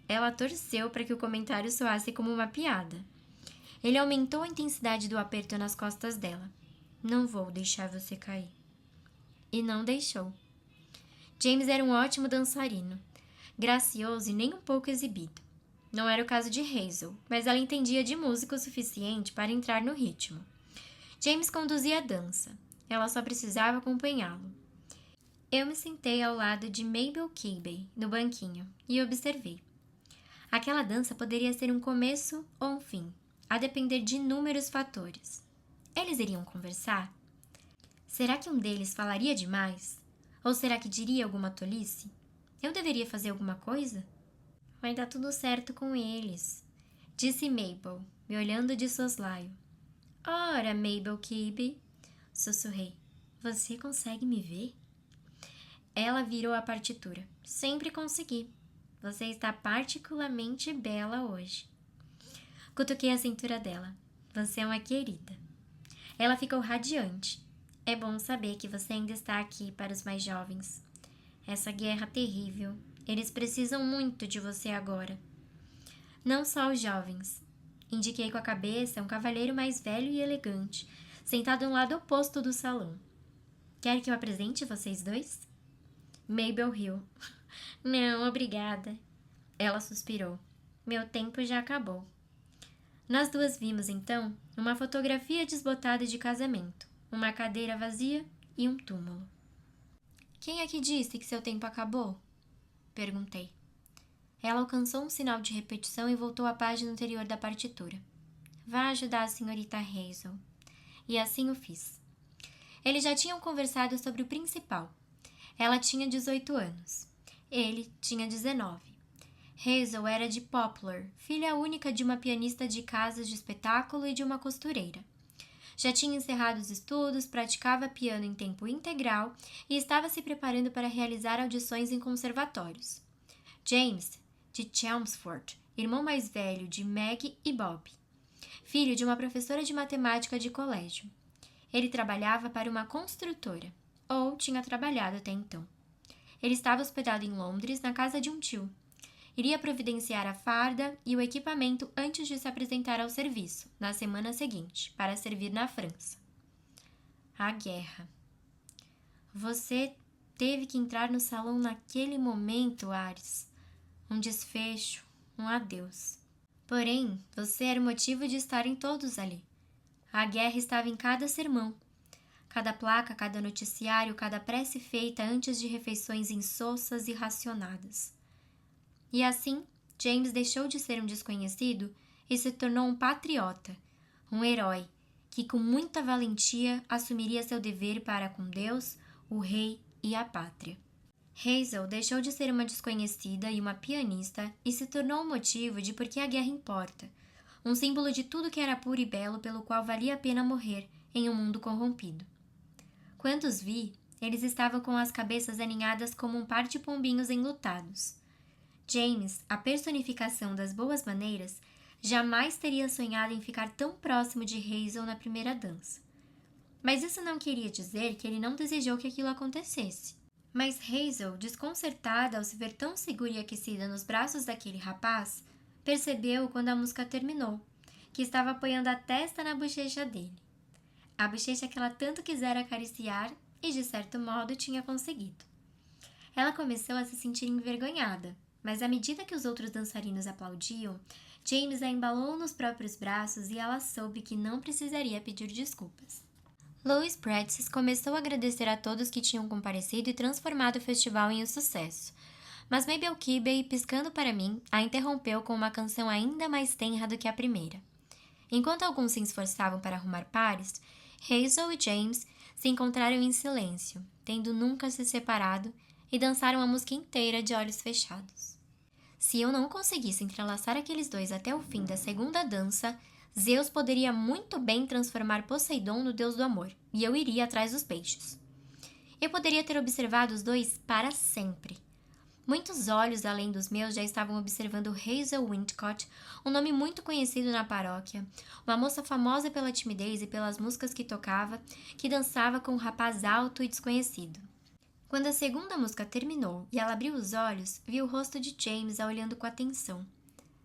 Ela torceu para que o comentário soasse como uma piada. Ele aumentou a intensidade do aperto nas costas dela. Não vou deixar você cair. E não deixou. James era um ótimo dançarino, gracioso e nem um pouco exibido. Não era o caso de Hazel, mas ela entendia de música o suficiente para entrar no ritmo. James conduzia a dança. Ela só precisava acompanhá-lo. Eu me sentei ao lado de Mabel Cabe, no banquinho, e observei. Aquela dança poderia ser um começo ou um fim, a depender de inúmeros fatores. Eles iriam conversar? Será que um deles falaria demais? Ou será que diria alguma tolice? Eu deveria fazer alguma coisa? Vai dar tudo certo com eles, disse Mabel, me olhando de soslaio. Ora, Mabel Cabe, sussurrei. Você consegue me ver? Ela virou a partitura. Sempre consegui. Você está particularmente bela hoje. Cutuquei a cintura dela. Você é uma querida. Ela ficou radiante. É bom saber que você ainda está aqui para os mais jovens. Essa guerra terrível. Eles precisam muito de você agora. Não só os jovens. Indiquei com a cabeça um cavalheiro mais velho e elegante, sentado no lado oposto do salão. Quer que eu apresente vocês dois? Mabel riu. Não, obrigada. Ela suspirou. Meu tempo já acabou. Nós duas vimos, então, uma fotografia desbotada de casamento, uma cadeira vazia e um túmulo. Quem é que disse que seu tempo acabou? Perguntei. Ela alcançou um sinal de repetição e voltou à página anterior da partitura. Vá ajudar a senhorita Hazel. E assim o fiz. Eles já tinham conversado sobre o principal. Ela tinha 18 anos. Ele tinha 19. Hazel era de Poplar, filha única de uma pianista de casas de espetáculo e de uma costureira. Já tinha encerrado os estudos, praticava piano em tempo integral e estava se preparando para realizar audições em conservatórios. James, de Chelmsford, irmão mais velho de Meg e Bob, filho de uma professora de matemática de colégio. Ele trabalhava para uma construtora, ou tinha trabalhado até então. Ele estava hospedado em Londres, na casa de um tio. Iria providenciar a farda e o equipamento antes de se apresentar ao serviço, na semana seguinte, para servir na França. A guerra. Você teve que entrar no salão naquele momento, Ares. Um desfecho, um adeus. Porém, você era o motivo de estarem todos ali. A guerra estava em cada sermão. Cada placa, cada noticiário, cada prece feita antes de refeições insossas e racionadas. E assim, James deixou de ser um desconhecido e se tornou um patriota, um herói, que com muita valentia assumiria seu dever para com Deus, o rei e a pátria. Hazel deixou de ser uma desconhecida e uma pianista e se tornou um motivo de por que a guerra importa, um símbolo de tudo que era puro e belo pelo qual valia a pena morrer em um mundo corrompido. Quando os vi, eles estavam com as cabeças aninhadas como um par de pombinhos enlutados. James, a personificação das boas maneiras, jamais teria sonhado em ficar tão próximo de Hazel na primeira dança. Mas isso não queria dizer que ele não desejou que aquilo acontecesse. Mas Hazel, desconcertada ao se ver tão segura e aquecida nos braços daquele rapaz, percebeu quando a música terminou, que estava apoiando a testa na bochecha dele. A bochecha que ela tanto quisera acariciar e, de certo modo, tinha conseguido. Ela começou a se sentir envergonhada, mas à medida que os outros dançarinos aplaudiam, James a embalou nos próprios braços e ela soube que não precisaria pedir desculpas. Louis Prentice começou a agradecer a todos que tinham comparecido e transformado o festival em um sucesso, mas Mabel Kibbe, piscando para mim, a interrompeu com uma canção ainda mais tenra do que a primeira. Enquanto alguns se esforçavam para arrumar pares, Hazel e James se encontraram em silêncio, tendo nunca se separado, e dançaram a música inteira de olhos fechados. Se eu não conseguisse entrelaçar aqueles dois até o fim da segunda dança, Zeus poderia muito bem transformar Poseidon no deus do amor, e eu iria atrás dos peixes. Eu poderia ter observado os dois para sempre. Muitos olhos além dos meus já estavam observando Hazel Wintcott, um nome muito conhecido na paróquia, uma moça famosa pela timidez e pelas músicas que tocava, que dançava com um rapaz alto e desconhecido. Quando a segunda música terminou e ela abriu os olhos, vi o rosto de James a olhando com atenção.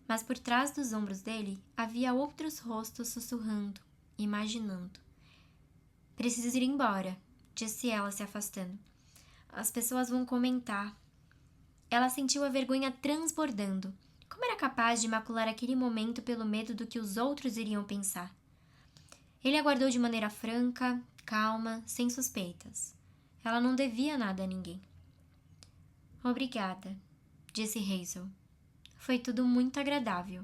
Mas por trás dos ombros dele havia outros rostos sussurrando, imaginando. Preciso ir embora, disse ela se afastando. As pessoas vão comentar. Ela sentiu a vergonha transbordando. Como era capaz de macular aquele momento pelo medo do que os outros iriam pensar? Ele aguardou de maneira franca, calma, sem suspeitas. Ela não devia nada a ninguém. Obrigada, disse Hazel. Foi tudo muito agradável.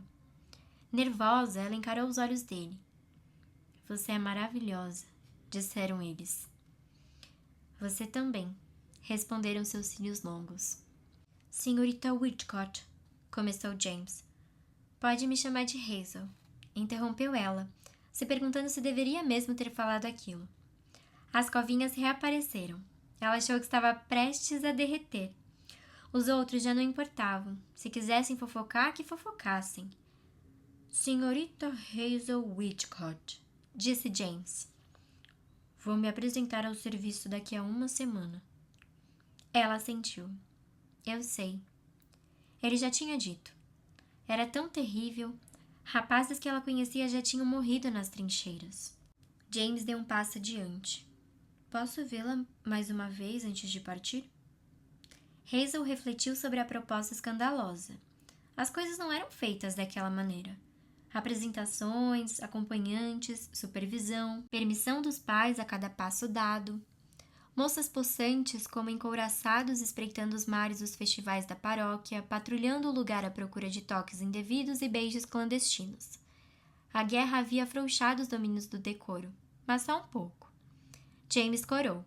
Nervosa, ela encarou os olhos dele. Você é maravilhosa, disseram eles. Você também, responderam seus cílios longos. Senhorita Whitcott, começou James. Pode me chamar de Hazel, interrompeu ela, se perguntando se deveria mesmo ter falado aquilo. As covinhas reapareceram. Ela achou que estava prestes a derreter. Os outros já não importavam. Se quisessem fofocar, que fofocassem. Senhorita Hazel Whitcott, disse James. Vou me apresentar ao serviço daqui a uma semana. Ela assentiu. Eu sei. Ele já tinha dito. Era tão terrível. Rapazes que ela conhecia já tinham morrido nas trincheiras. James deu um passo adiante. Posso vê-la mais uma vez antes de partir? Hazel refletiu sobre a proposta escandalosa. As coisas não eram feitas daquela maneira. Apresentações, acompanhantes, supervisão, permissão dos pais a cada passo dado. Moças possantes como encouraçados espreitando os mares dos festivais da paróquia, patrulhando o lugar à procura de toques indevidos e beijos clandestinos. A guerra havia afrouxado os domínios do decoro, mas só um pouco. James corou.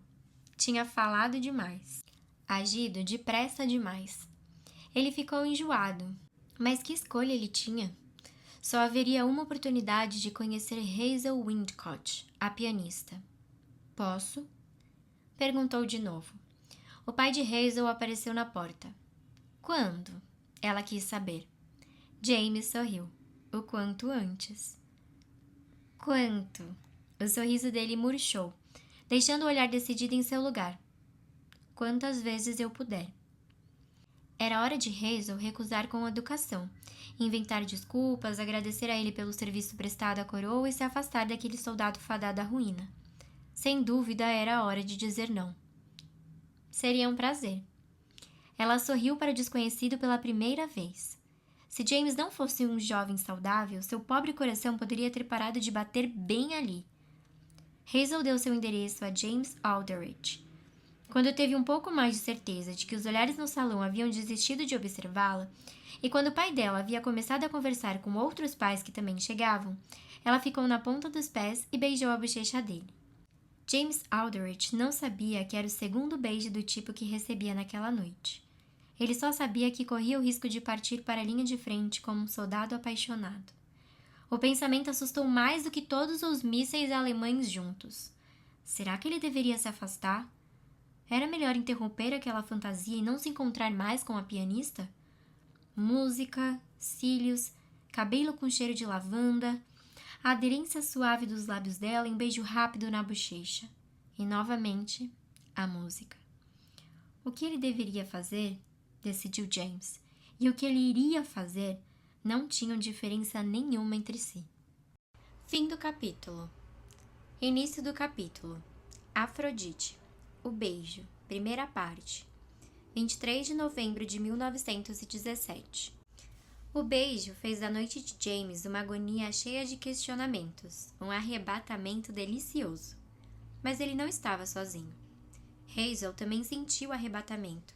Tinha falado demais. Agido depressa demais. Ele ficou enjoado. Mas que escolha ele tinha? Só haveria uma oportunidade de conhecer Hazel Windcott, a pianista. Posso? Perguntou de novo. O pai de Hazel apareceu na porta. Quando? Ela quis saber. James sorriu. O quanto antes. Quanto? O sorriso dele murchou, deixando o olhar decidido em seu lugar. Quantas vezes eu puder. Era hora de Hazel recusar com educação, inventar desculpas, agradecer a ele pelo serviço prestado à coroa e se afastar daquele soldado fadado à ruína. Sem dúvida, era a hora de dizer não. Seria um prazer. Ela sorriu para o desconhecido pela primeira vez. Se James não fosse um jovem saudável, seu pobre coração poderia ter parado de bater bem ali. Hazel deu seu endereço a James Aldrich. Quando teve um pouco mais de certeza de que os olhares no salão haviam desistido de observá-la, e quando o pai dela havia começado a conversar com outros pais que também chegavam, ela ficou na ponta dos pés e beijou a bochecha dele. James Aldrich não sabia que era o segundo beijo do tipo que recebia naquela noite. Ele só sabia que corria o risco de partir para a linha de frente como um soldado apaixonado. O pensamento assustou mais do que todos os mísseis alemães juntos. Será que ele deveria se afastar? Era melhor interromper aquela fantasia e não se encontrar mais com a pianista? Música, cílios, cabelo com cheiro de lavanda, a aderência suave dos lábios dela em beijo rápido na bochecha. E, novamente, a música. O que ele deveria fazer, decidiu James, e o que ele iria fazer não tinham diferença nenhuma entre si. Fim do capítulo. Início do capítulo. Afrodite. O beijo. Primeira parte. 23 de novembro de 1917. O beijo fez da noite de James uma agonia cheia de questionamentos, um arrebatamento delicioso. Mas ele não estava sozinho. Hazel também sentiu o arrebatamento,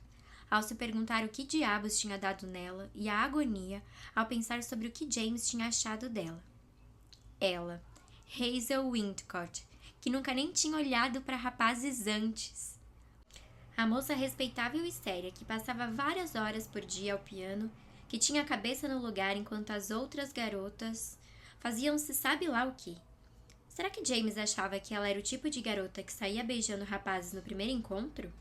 ao se perguntar o que diabos tinha dado nela e a agonia ao pensar sobre o que James tinha achado dela. Ela, Hazel Windcott, que nunca nem tinha olhado para rapazes antes. A moça respeitável e séria que passava várias horas por dia ao piano, que tinha a cabeça no lugar enquanto as outras garotas faziam-se sabe lá o quê. Será que James achava que ela era o tipo de garota que saía beijando rapazes no primeiro encontro?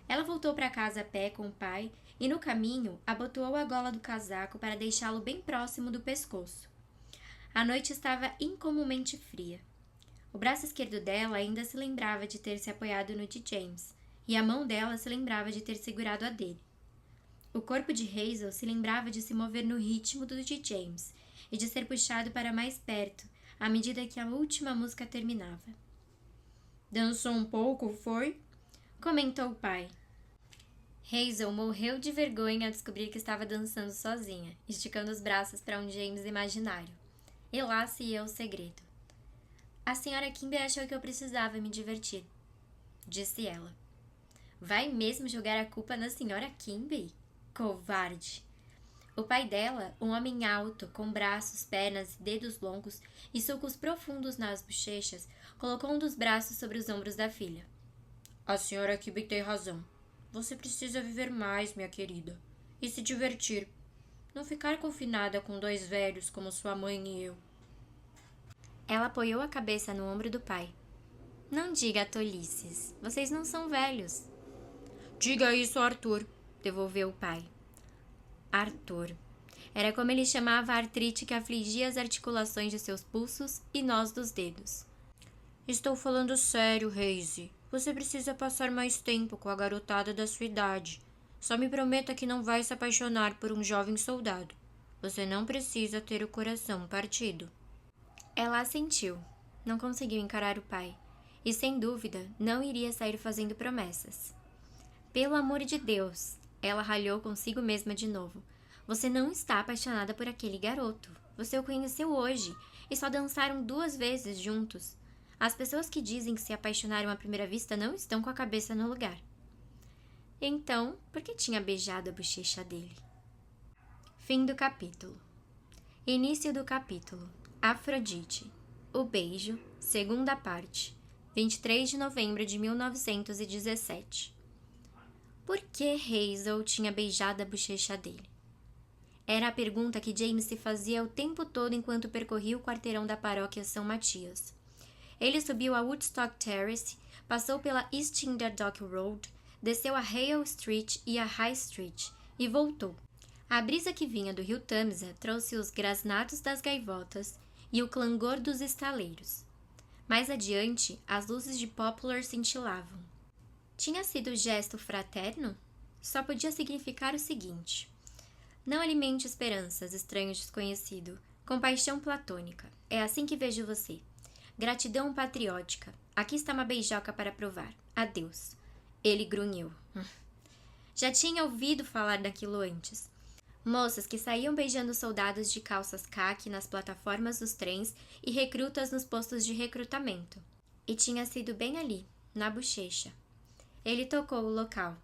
Ela voltou para casa a pé com o pai e, no caminho, abotoou a gola do casaco para deixá-lo bem próximo do pescoço. A noite estava incomumente fria. O braço esquerdo dela ainda se lembrava de ter se apoiado no de James, e a mão dela se lembrava de ter segurado a dele. O corpo de Hazel se lembrava de se mover no ritmo do de James e de ser puxado para mais perto à medida que a última música terminava. Dançou um pouco, foi? Comentou o pai. Hazel morreu de vergonha ao descobrir que estava dançando sozinha, esticando os braços para um James imaginário. E lá se ia o segredo. A senhora Kimber achou que eu precisava me divertir, disse ela. Vai mesmo jogar a culpa na senhora Kimber? Covarde! O pai dela, um homem alto, com braços, pernas e dedos longos e sulcos profundos nas bochechas, colocou um dos braços sobre os ombros da filha. A senhora Kimber tem razão. Você precisa viver mais, minha querida, e se divertir. Não ficar confinada com dois velhos como sua mãe e eu. Ela apoiou a cabeça no ombro do pai. Não diga tolices. Vocês não são velhos. Diga isso, Arthur, devolveu o pai. Arthur. Era como ele chamava a artrite que afligia as articulações de seus pulsos e nós dos dedos. Estou falando sério, Hazy. Você precisa passar mais tempo com a garotada da sua idade. Só me prometa que não vai se apaixonar por um jovem soldado. Você não precisa ter o coração partido. Ela assentiu. Não conseguiu encarar o pai. E, sem dúvida, não iria sair fazendo promessas. Pelo amor de Deus, ela ralhou consigo mesma de novo. Você não está apaixonada por aquele garoto. Você o conheceu hoje e só dançaram 2 vezes juntos. As pessoas que dizem que se apaixonaram à primeira vista não estão com a cabeça no lugar. Então, por que tinha beijado a bochecha dele? Fim do capítulo. Início do capítulo. Afrodite. O beijo, segunda parte. 23 de novembro de 1917. Por que Hazel tinha beijado a bochecha dele? Era a pergunta que James se fazia o tempo todo enquanto percorria o quarteirão da paróquia São Matias. Ele subiu a Woodstock Terrace, passou pela East India Dock Road, desceu a Hale Street e a High Street e voltou. A brisa que vinha do rio Tâmisa trouxe os grasnados das gaivotas e o clangor dos estaleiros. Mais adiante, as luzes de Poplar cintilavam. Tinha sido gesto fraterno? Só podia significar o seguinte: não alimente esperanças, estranho desconhecido. Compaixão platônica. É assim que vejo você. Gratidão patriótica. Aqui está uma beijoca para provar. Adeus. Ele grunhiu. Já tinha ouvido falar daquilo antes. Moças que saíam beijando soldados de calças caqui nas plataformas dos trens e recrutas nos postos de recrutamento. E tinha sido bem ali, na bochecha. Ele tocou o local.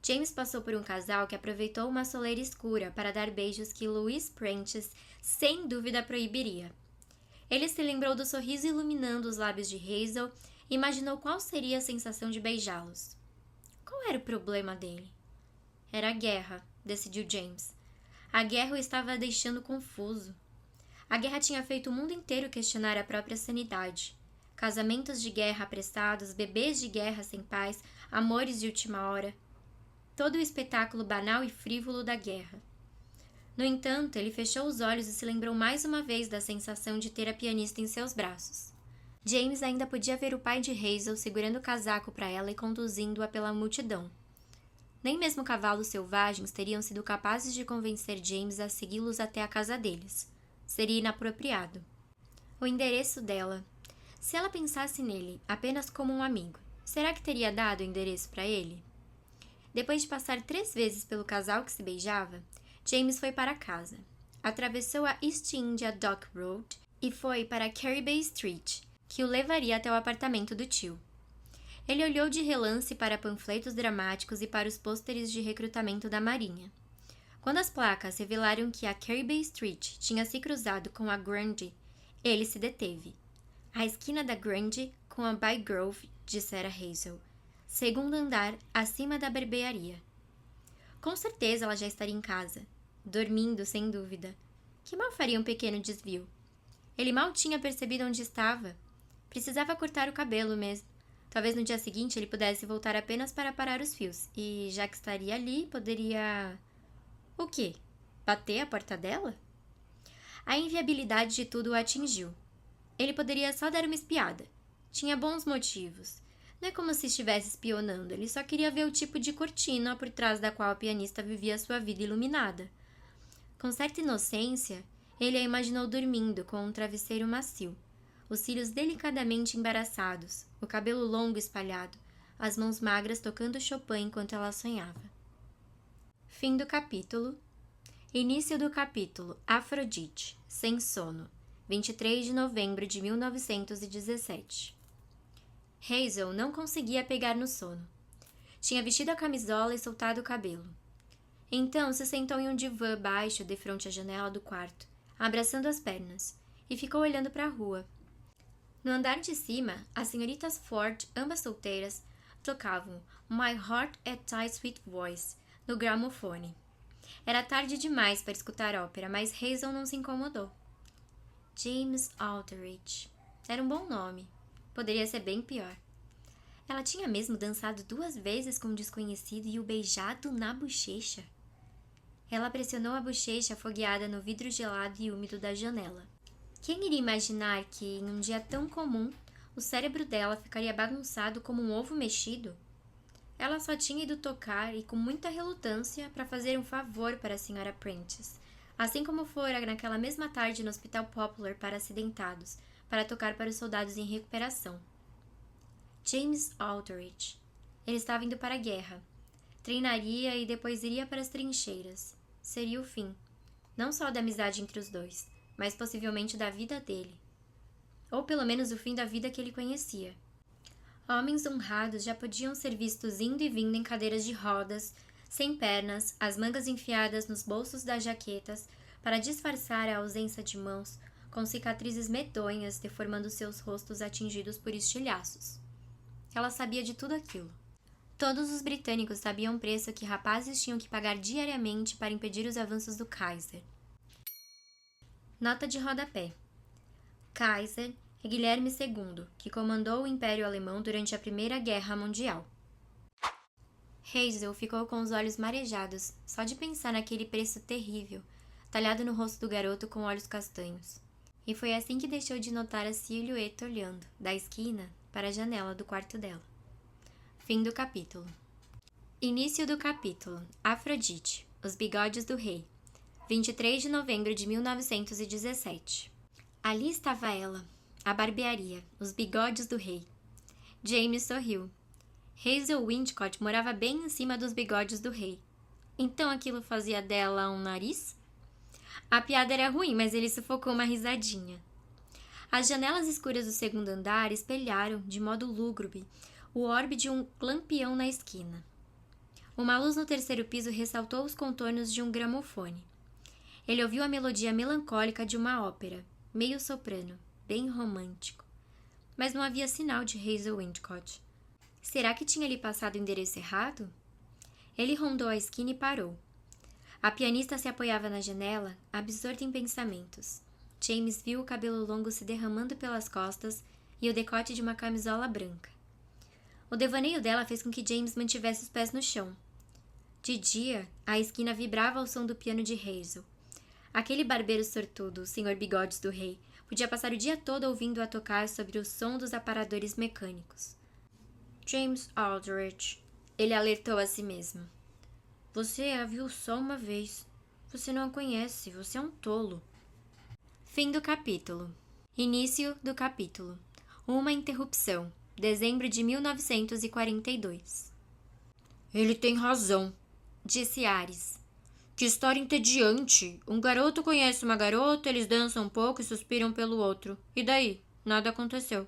James passou por um casal que aproveitou uma soleira escura para dar beijos que Louise Prentice sem dúvida proibiria. Ele se lembrou do sorriso iluminando os lábios de Hazel e imaginou qual seria a sensação de beijá-los. Qual era o problema dele? Era a guerra, decidiu James. A guerra o estava deixando confuso. A guerra tinha feito o mundo inteiro questionar a própria sanidade. Casamentos de guerra apressados, bebês de guerra sem paz, amores de última hora. Todo o espetáculo banal e frívolo da guerra. No entanto, ele fechou os olhos e se lembrou mais uma vez da sensação de ter a pianista em seus braços. James ainda podia ver o pai de Hazel segurando o casaco para ela e conduzindo-a pela multidão. Nem mesmo cavalos selvagens teriam sido capazes de convencer James a segui-los até a casa deles. Seria inapropriado. O endereço dela. Se ela pensasse nele apenas como um amigo, será que teria dado o endereço para ele? Depois de passar 3 vezes pelo casal que se beijava, James foi para casa. Atravessou a East India Dock Road e foi para Caribay Street, que o levaria até o apartamento do tio. Ele olhou de relance para panfletos dramáticos e para os pôsteres de recrutamento da Marinha. Quando as placas revelaram que a Caribay Street tinha se cruzado com a Grundy, ele se deteve. A esquina da Grundy com a Bygrove, dissera Hazel. 2º andar, acima da barbearia. Com certeza ela já estaria em casa. Dormindo, sem dúvida. Que mal faria um pequeno desvio? Ele mal tinha percebido onde estava. Precisava cortar o cabelo mesmo. Talvez no dia seguinte ele pudesse voltar apenas para parar os fios. E, já que estaria ali, poderia... O quê? Bater a porta dela? A inviabilidade de tudo o atingiu. Ele poderia só dar uma espiada. Tinha bons motivos. Não é como se estivesse espionando, ele só queria ver o tipo de cortina por trás da qual a pianista vivia sua vida iluminada. Com certa inocência, ele a imaginou dormindo com um travesseiro macio, os cílios delicadamente embaraçados, o cabelo longo espalhado, as mãos magras tocando Chopin enquanto ela sonhava. Fim do capítulo. Início do capítulo Afrodite, sem sono, 23 de novembro de 1917. Hazel não conseguia pegar no sono. Tinha vestido a camisola e soltado o cabelo. Então se sentou em um divã baixo defronte à janela do quarto, abraçando as pernas, e ficou olhando para a rua. No andar de cima, as senhoritas Ford, ambas solteiras, tocavam My Heart at Thy Sweet Voice no gramofone. Era tarde demais para escutar ópera, mas Hazel não se incomodou. James Aldrich. Era um bom nome. Poderia ser bem pior. Ela tinha mesmo dançado 2 vezes com um desconhecido e o beijado na bochecha. Ela pressionou a bochecha afogueada no vidro gelado e úmido da janela. Quem iria imaginar que, em um dia tão comum, o cérebro dela ficaria bagunçado como um ovo mexido? Ela só tinha ido tocar e com muita relutância para fazer um favor para a Sra. Prentice, assim como fora naquela mesma tarde no Hospital Poplar para acidentados, para tocar para os soldados em recuperação. James Aldrich. Ele estava indo para a guerra. Treinaria e depois iria para as trincheiras. Seria o fim, não só da amizade entre os dois, mas possivelmente da vida dele. Ou pelo menos o fim da vida que ele conhecia. Homens honrados já podiam ser vistos indo e vindo em cadeiras de rodas, sem pernas, as mangas enfiadas nos bolsos das jaquetas, para disfarçar a ausência de mãos, com cicatrizes medonhas deformando seus rostos atingidos por estilhaços. Ela sabia de tudo aquilo. Todos os britânicos sabiam o preço que rapazes tinham que pagar diariamente para impedir os avanços do Kaiser. Nota de rodapé. Kaiser é Guilherme II, que comandou o Império Alemão durante a Primeira Guerra Mundial. Hazel ficou com os olhos marejados só de pensar naquele preço terrível, talhado no rosto do garoto com olhos castanhos. E foi assim que deixou de notar a silhueta olhando, da esquina, para a janela do quarto dela. Fim do capítulo. Início do capítulo. Afrodite. Os bigodes do rei. 23 de novembro de 1917. Ali estava ela, a barbearia, os bigodes do rei. James sorriu. Hazel Windcott morava bem em cima dos bigodes do rei. Então aquilo fazia dela um nariz? A piada era ruim, mas ele sufocou uma risadinha. As janelas escuras do segundo andar espelharam, de modo lúgubre, o orbe de um lampião na esquina. Uma luz no terceiro piso ressaltou os contornos de um gramofone. Ele ouviu a melodia melancólica de uma ópera, meio soprano, bem romântico. Mas não havia sinal de Hazel Windcott. Será que tinha lhe passado o endereço errado? Ele rondou a esquina e parou. A pianista se apoiava na janela, absorta em pensamentos. James viu o cabelo longo se derramando pelas costas e o decote de uma camisola branca. O devaneio dela fez com que James mantivesse os pés no chão. De dia, a esquina vibrava ao som do piano de Hazel. Aquele barbeiro sortudo, o Sr. Bigodes do Rei, podia passar o dia todo ouvindo-a tocar sobre o som dos aparadores mecânicos. James Aldrich, ele alertou a si mesmo. Você a viu só uma vez. Você não a conhece, você é um tolo. Fim do capítulo. Início do capítulo. Uma interrupção. Dezembro de 1942. Ele tem razão, disse Ares. Que história entediante. Um garoto conhece uma garota, eles dançam um pouco e suspiram pelo outro. E daí? Nada aconteceu.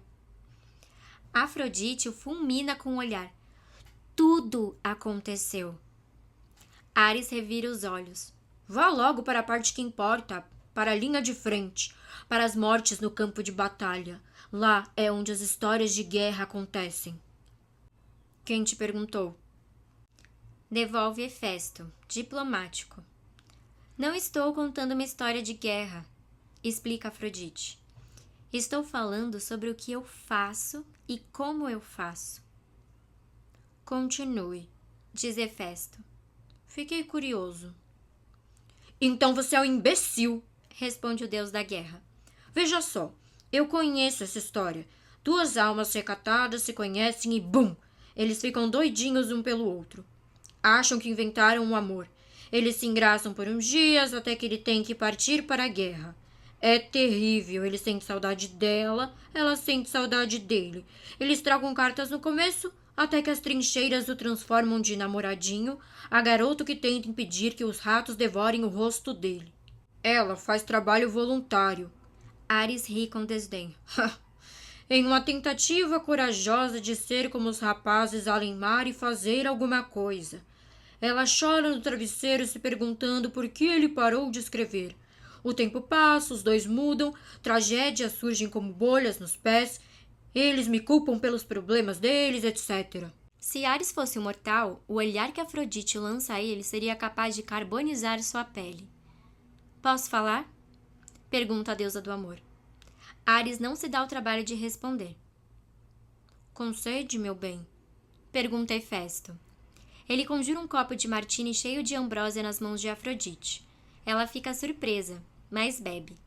Afrodite o fulmina com o olhar. Tudo aconteceu. Ares revira os olhos. Vá logo para a parte que importa, para a linha de frente, para as mortes no campo de batalha. Lá é onde as histórias de guerra acontecem. Quem te perguntou? Devolve Hefesto, diplomático. Não estou contando uma história de guerra, explica Afrodite. Estou falando sobre o que eu faço e como eu faço. Continue, diz Hefesto. Fiquei curioso. Então você é um imbecil, responde o deus da guerra. Veja só, eu conheço essa história. Duas almas recatadas se conhecem e bum! Eles ficam doidinhos um pelo outro. Acham que inventaram o amor. Eles se engraçam por uns dias até que ele tem que partir para a guerra. É terrível. Ele sente saudade dela, ela sente saudade dele. Eles trocam cartas no começo, até que as trincheiras o transformam de namoradinho a garoto que tenta impedir que os ratos devorem o rosto dele. Ela faz trabalho voluntário. Ares ri com desdém. Em uma tentativa corajosa de ser como os rapazes além mar e fazer alguma coisa. Ela chora no travesseiro se perguntando por que ele parou de escrever. O tempo passa, os dois mudam, tragédias surgem como bolhas nos pés. Eles me culpam pelos problemas deles, etc. Se Ares fosse um mortal, o olhar que Afrodite lança a ele seria capaz de carbonizar sua pele. Posso falar? Pergunta a deusa do amor. Ares não se dá o trabalho de responder. Concede, meu bem? Pergunta Hefesto. Ele conjura um copo de martini cheio de ambrósia nas mãos de Afrodite. Ela fica surpresa, mas bebe.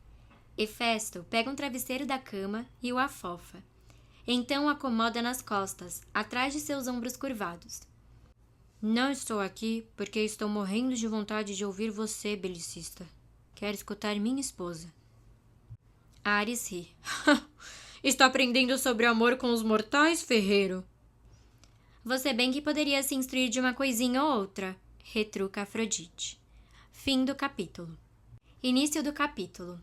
Hefesto pega um travesseiro da cama e o afofa. Então o acomoda nas costas, atrás de seus ombros curvados. Não estou aqui porque estou morrendo de vontade de ouvir você, belicista. Quero escutar minha esposa. Ares ri. Está aprendendo sobre amor com os mortais, ferreiro? Você bem que poderia se instruir de uma coisinha ou outra, retruca Afrodite. Fim do capítulo. Início do capítulo.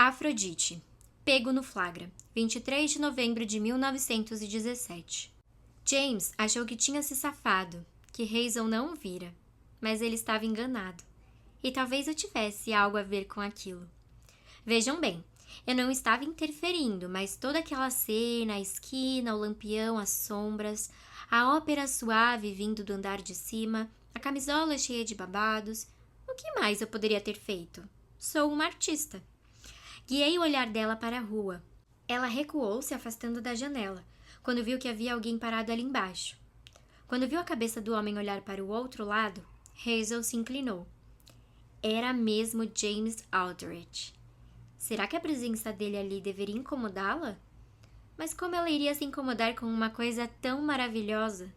Afrodite. Pego no flagra. 23 de novembro de 1917. James achou que tinha se safado, que Hazel não o vira, mas ele estava enganado. E talvez eu tivesse algo a ver com aquilo. Vejam bem, eu não estava interferindo, mas toda aquela cena, a esquina, o lampião, as sombras, a ópera suave vindo do andar de cima, a camisola cheia de babados. O que mais eu poderia ter feito? Sou uma artista. Guiei o olhar dela para a rua. Ela recuou, se afastando da janela, quando viu que havia alguém parado ali embaixo. Quando viu a cabeça do homem olhar para o outro lado, Hazel se inclinou. Era mesmo James Aldrich. Será que a presença dele ali deveria incomodá-la? Mas como ela iria se incomodar com uma coisa tão maravilhosa?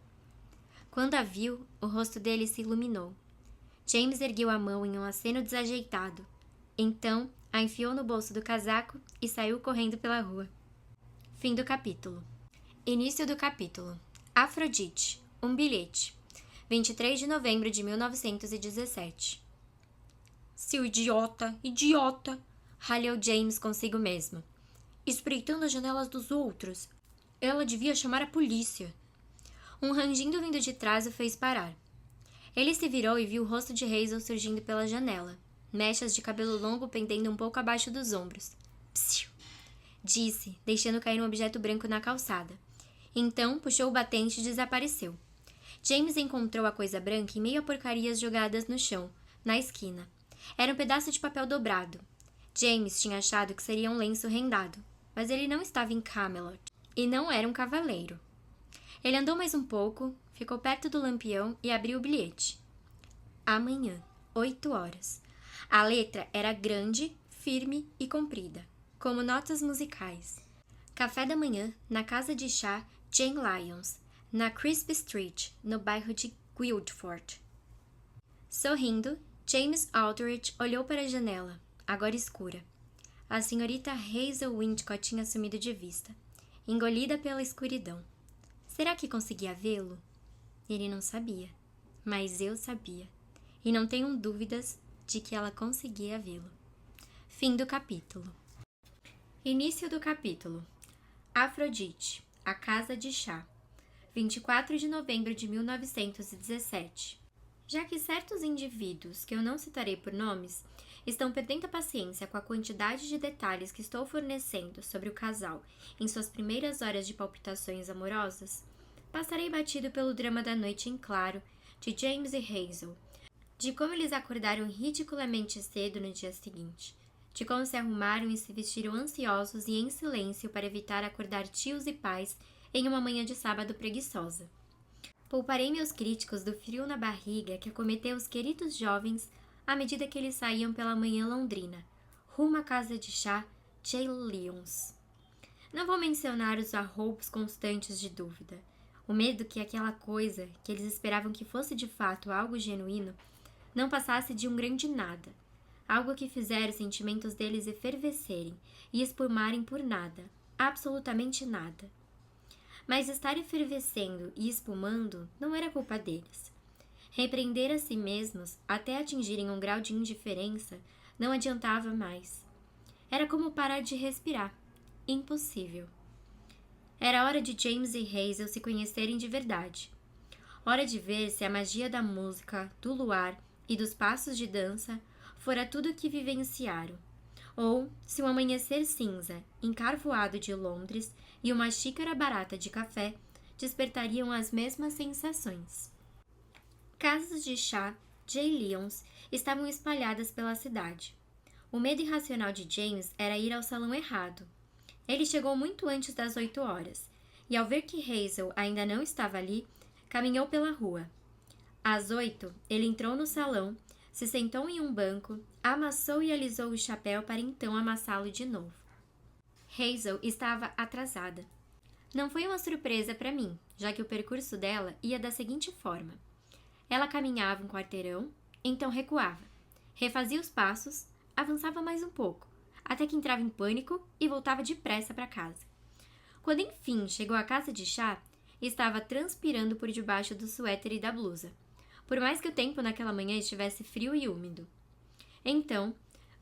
Quando a viu, o rosto dele se iluminou. James ergueu a mão em um aceno desajeitado. Então, a enfiou no bolso do casaco e saiu correndo pela rua. Fim do capítulo. Início do capítulo. Afrodite. Um bilhete. 23 de novembro de 1917. Seu idiota, idiota! Ralhou James consigo mesmo. Espreitando as janelas dos outros. Ela devia chamar a polícia. Um rangindo vindo de trás o fez parar. Ele se virou e viu o rosto de Hazel surgindo pela janela. Mechas de cabelo longo pendendo um pouco abaixo dos ombros. Psiu! Disse, deixando cair um objeto branco na calçada. Então, puxou o batente e desapareceu. James encontrou a coisa branca em meio a porcarias jogadas no chão, na esquina. Era um pedaço de papel dobrado. James tinha achado que seria um lenço rendado, mas ele não estava em Camelot, e não era um cavaleiro. Ele andou mais um pouco, ficou perto do lampião e abriu o bilhete. Amanhã, 8 horas. A letra era grande, firme e comprida, como notas musicais. Café da manhã na casa de chá Jane Lyons, na Crisp Street, no bairro de Guildford. Sorrindo, James Aldrich olhou para a janela, agora escura. A senhorita Hazel Windcott tinha sumido de vista, engolida pela escuridão. Será que conseguia vê-lo? Ele não sabia, mas eu sabia, e não tenho dúvidas de que ela conseguia vê-lo. Fim do capítulo. Início do capítulo. Afrodite, a casa de chá. 24 de novembro de 1917. Já que certos indivíduos, que eu não citarei por nomes, estão perdendo a paciência com a quantidade de detalhes que estou fornecendo sobre o casal em suas primeiras horas de palpitações amorosas, passarei batido pelo drama da noite em claro de James e Hazel, de como eles acordaram ridiculamente cedo no dia seguinte, de como se arrumaram e se vestiram ansiosos e em silêncio para evitar acordar tios e pais em uma manhã de sábado preguiçosa. Pouparei meus críticos do frio na barriga que acometeu os queridos jovens à medida que eles saíam pela manhã londrina, rumo à casa de chá J. Lyons. Não vou mencionar os arroubos constantes de dúvida, o medo que aquela coisa, que eles esperavam que fosse de fato algo genuíno, não passasse de um grande nada, algo que fizera os sentimentos deles efervescerem e espumarem por nada, absolutamente nada. Mas estar efervescendo e espumando não era culpa deles. Repreender a si mesmos até atingirem um grau de indiferença não adiantava mais. Era como parar de respirar. Impossível. Era hora de James e Hazel se conhecerem de verdade. Hora de ver se a magia da música, do luar e dos passos de dança fora tudo o que vivenciaram, ou se um amanhecer cinza, encarvoado de Londres e uma xícara barata de café despertariam as mesmas sensações. Casas de chá J. Lyons estavam espalhadas pela cidade. O medo irracional de James era ir ao salão errado. Ele chegou muito antes das 8 horas, e ao ver que Hazel ainda não estava ali, caminhou pela rua. Às 8, ele entrou no salão, se sentou em um banco, amassou e alisou o chapéu para então amassá-lo de novo. Hazel estava atrasada. Não foi uma surpresa para mim, já que o percurso dela ia da seguinte forma. Ela caminhava um quarteirão, então recuava, refazia os passos, avançava mais um pouco, até que entrava em pânico e voltava depressa para casa. Quando enfim chegou à casa de chá, estava transpirando por debaixo do suéter e da blusa, por mais que o tempo naquela manhã estivesse frio e úmido. Então,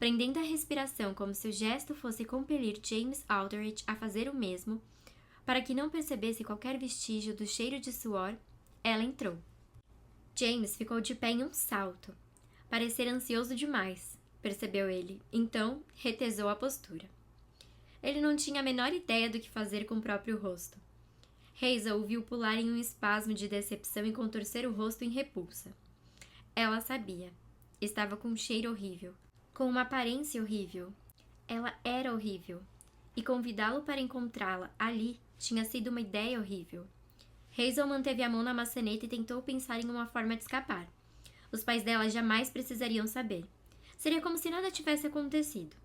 prendendo a respiração como se o gesto fosse compelir James Aldrich a fazer o mesmo, para que não percebesse qualquer vestígio do cheiro de suor, ela entrou. James ficou de pé em um salto. Parecer ansioso demais, percebeu ele, então retesou a postura. Ele não tinha a menor ideia do que fazer com o próprio rosto. Hazel o viu pular em um espasmo de decepção e contorcer o rosto em repulsa. Ela sabia. Estava com um cheiro horrível, com uma aparência horrível. Ela era horrível, e convidá-lo para encontrá-la ali tinha sido uma ideia horrível. Hazel manteve a mão na maçaneta e tentou pensar em uma forma de escapar. Os pais dela jamais precisariam saber. Seria como se nada tivesse acontecido.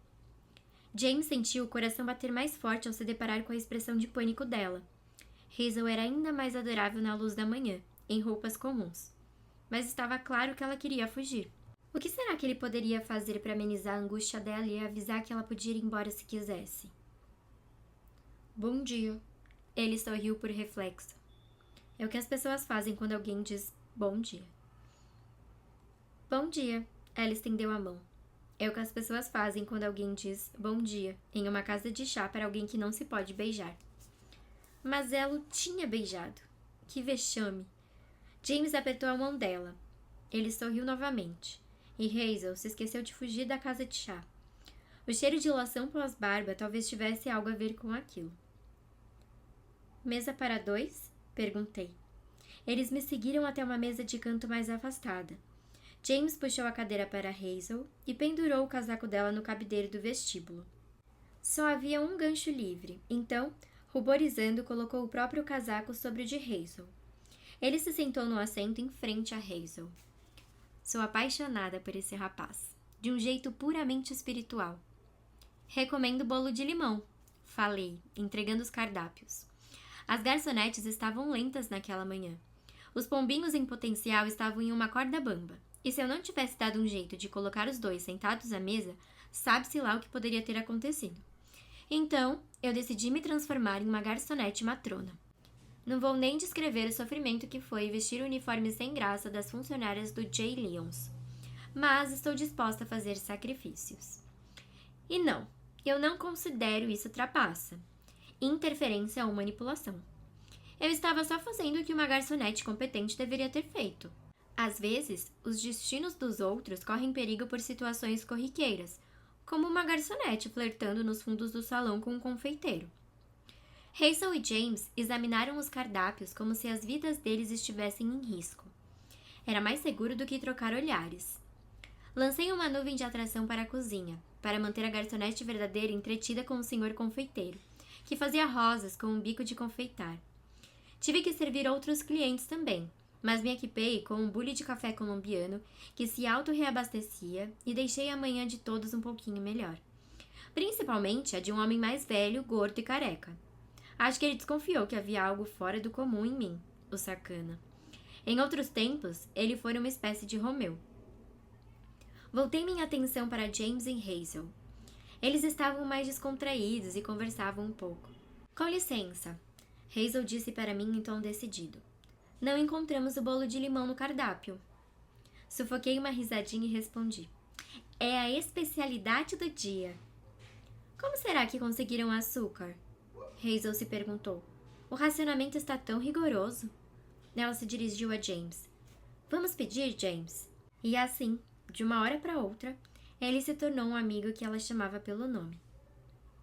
James sentiu o coração bater mais forte ao se deparar com a expressão de pânico dela. Hazel era ainda mais adorável na luz da manhã, em roupas comuns. Mas estava claro que ela queria fugir. O que será que ele poderia fazer para amenizar a angústia dela e avisar que ela podia ir embora se quisesse? Bom dia. Ele sorriu por reflexo. É o que as pessoas fazem quando alguém diz bom dia. Bom dia. Ela estendeu a mão. É o que as pessoas fazem quando alguém diz bom dia em uma casa de chá para alguém que não se pode beijar. Mas ela o tinha beijado. Que vexame. James apertou a mão dela. Ele sorriu novamente. E Hazel se esqueceu de fugir da casa de chá. O cheiro de loção pós-barba talvez tivesse algo a ver com aquilo. Mesa para dois? Perguntei. Eles me seguiram até uma mesa de canto mais afastada. James puxou a cadeira para Hazel e pendurou o casaco dela no cabideiro do vestíbulo. Só havia um gancho livre, então, ruborizando, colocou o próprio casaco sobre o de Hazel. Ele se sentou no assento em frente a Hazel. Sou apaixonada por esse rapaz, de um jeito puramente espiritual. Recomendo bolo de limão, falei, entregando os cardápios. As garçonetes estavam lentas naquela manhã. Os pombinhos em potencial estavam em uma corda bamba, e se eu não tivesse dado um jeito de colocar os dois sentados à mesa, sabe-se lá o que poderia ter acontecido. Então, eu decidi me transformar em uma garçonete matrona. Não vou nem descrever o sofrimento que foi vestir o uniforme sem graça das funcionárias do J. Lyons, mas estou disposta a fazer sacrifícios. E não, eu não considero isso trapaça, interferência ou manipulação. Eu estava só fazendo o que uma garçonete competente deveria ter feito. Às vezes, os destinos dos outros correm perigo por situações corriqueiras, como uma garçonete flertando nos fundos do salão com um confeiteiro. Hazel e James examinaram os cardápios como se as vidas deles estivessem em risco. Era mais seguro do que trocar olhares. Lancei uma nuvem de atração para a cozinha, para manter a garçonete verdadeira entretida com o senhor confeiteiro, que fazia rosas com um bico de confeitar. Tive que servir outros clientes também, mas me equipei com um bule de café colombiano que se auto-reabastecia e deixei a manhã de todos um pouquinho melhor. Principalmente a de um homem mais velho, gordo e careca. Acho que ele desconfiou que havia algo fora do comum em mim, o sacana. Em outros tempos, ele fora uma espécie de Romeu. Voltei minha atenção para James e Hazel. Eles estavam mais descontraídos e conversavam um pouco. Com licença, Hazel disse para mim em tom decidido. Não encontramos o bolo de limão no cardápio. Sufoquei uma risadinha e respondi. É a especialidade do dia. Como será que conseguiram açúcar? Hazel se perguntou. O racionamento está tão rigoroso. Ela se dirigiu a James. Vamos pedir, James? E assim, de uma hora para outra, ele se tornou um amigo que ela chamava pelo nome.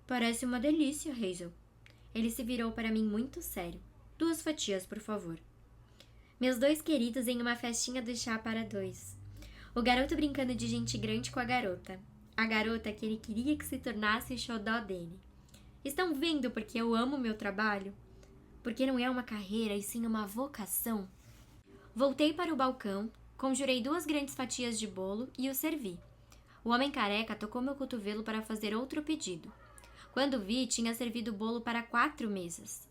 Parece uma delícia, Hazel. Ele se virou para mim muito sério. 2 fatias, por favor. Meus 2 queridos em uma festinha do chá para 2. O garoto brincando de gente grande com a garota. A garota que ele queria que se tornasse o xodó dele. Estão vendo porque eu amo meu trabalho? Porque não é uma carreira e sim uma vocação? Voltei para o balcão, conjurei 2 grandes fatias de bolo e o servi. O homem careca tocou meu cotovelo para fazer outro pedido. Quando vi, tinha servido bolo para 4 mesas.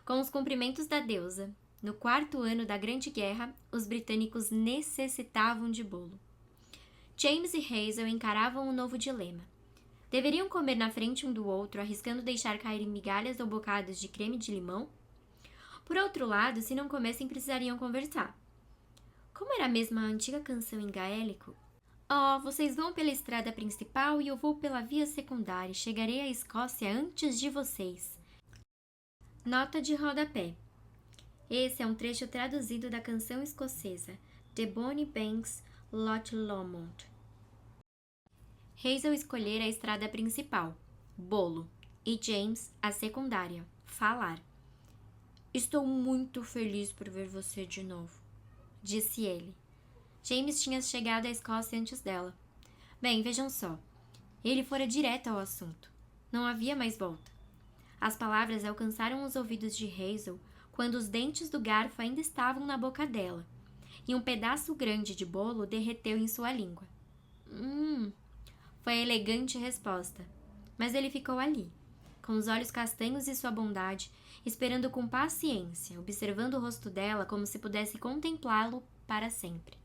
Com os cumprimentos da deusa, no 4º ano da Grande Guerra, os britânicos necessitavam de bolo. James e Hazel encaravam um novo dilema. Deveriam comer na frente um do outro, arriscando deixar cair migalhas ou bocados de creme de limão? Por outro lado, se não comessem, precisariam conversar. Como era mesmo a antiga canção em gaélico? Oh, vocês vão pela estrada principal e eu vou pela via secundária. Chegarei à Escócia antes de vocês. Nota de rodapé. Esse é um trecho traduzido da canção escocesa The Bonnie Banks, Loch Lomond. Hazel escolhera a estrada principal, bolo, e James a secundária, falar. Estou muito feliz por ver você de novo, disse ele. James tinha chegado à Escócia antes dela. Bem, vejam só. Ele fora direto ao assunto. Não havia mais volta. As palavras alcançaram os ouvidos de Hazel quando os dentes do garfo ainda estavam na boca dela, e um pedaço grande de bolo derreteu em sua língua. Foi a elegante resposta. Mas ele ficou ali, com os olhos castanhos e sua bondade, esperando com paciência, observando o rosto dela como se pudesse contemplá-lo para sempre.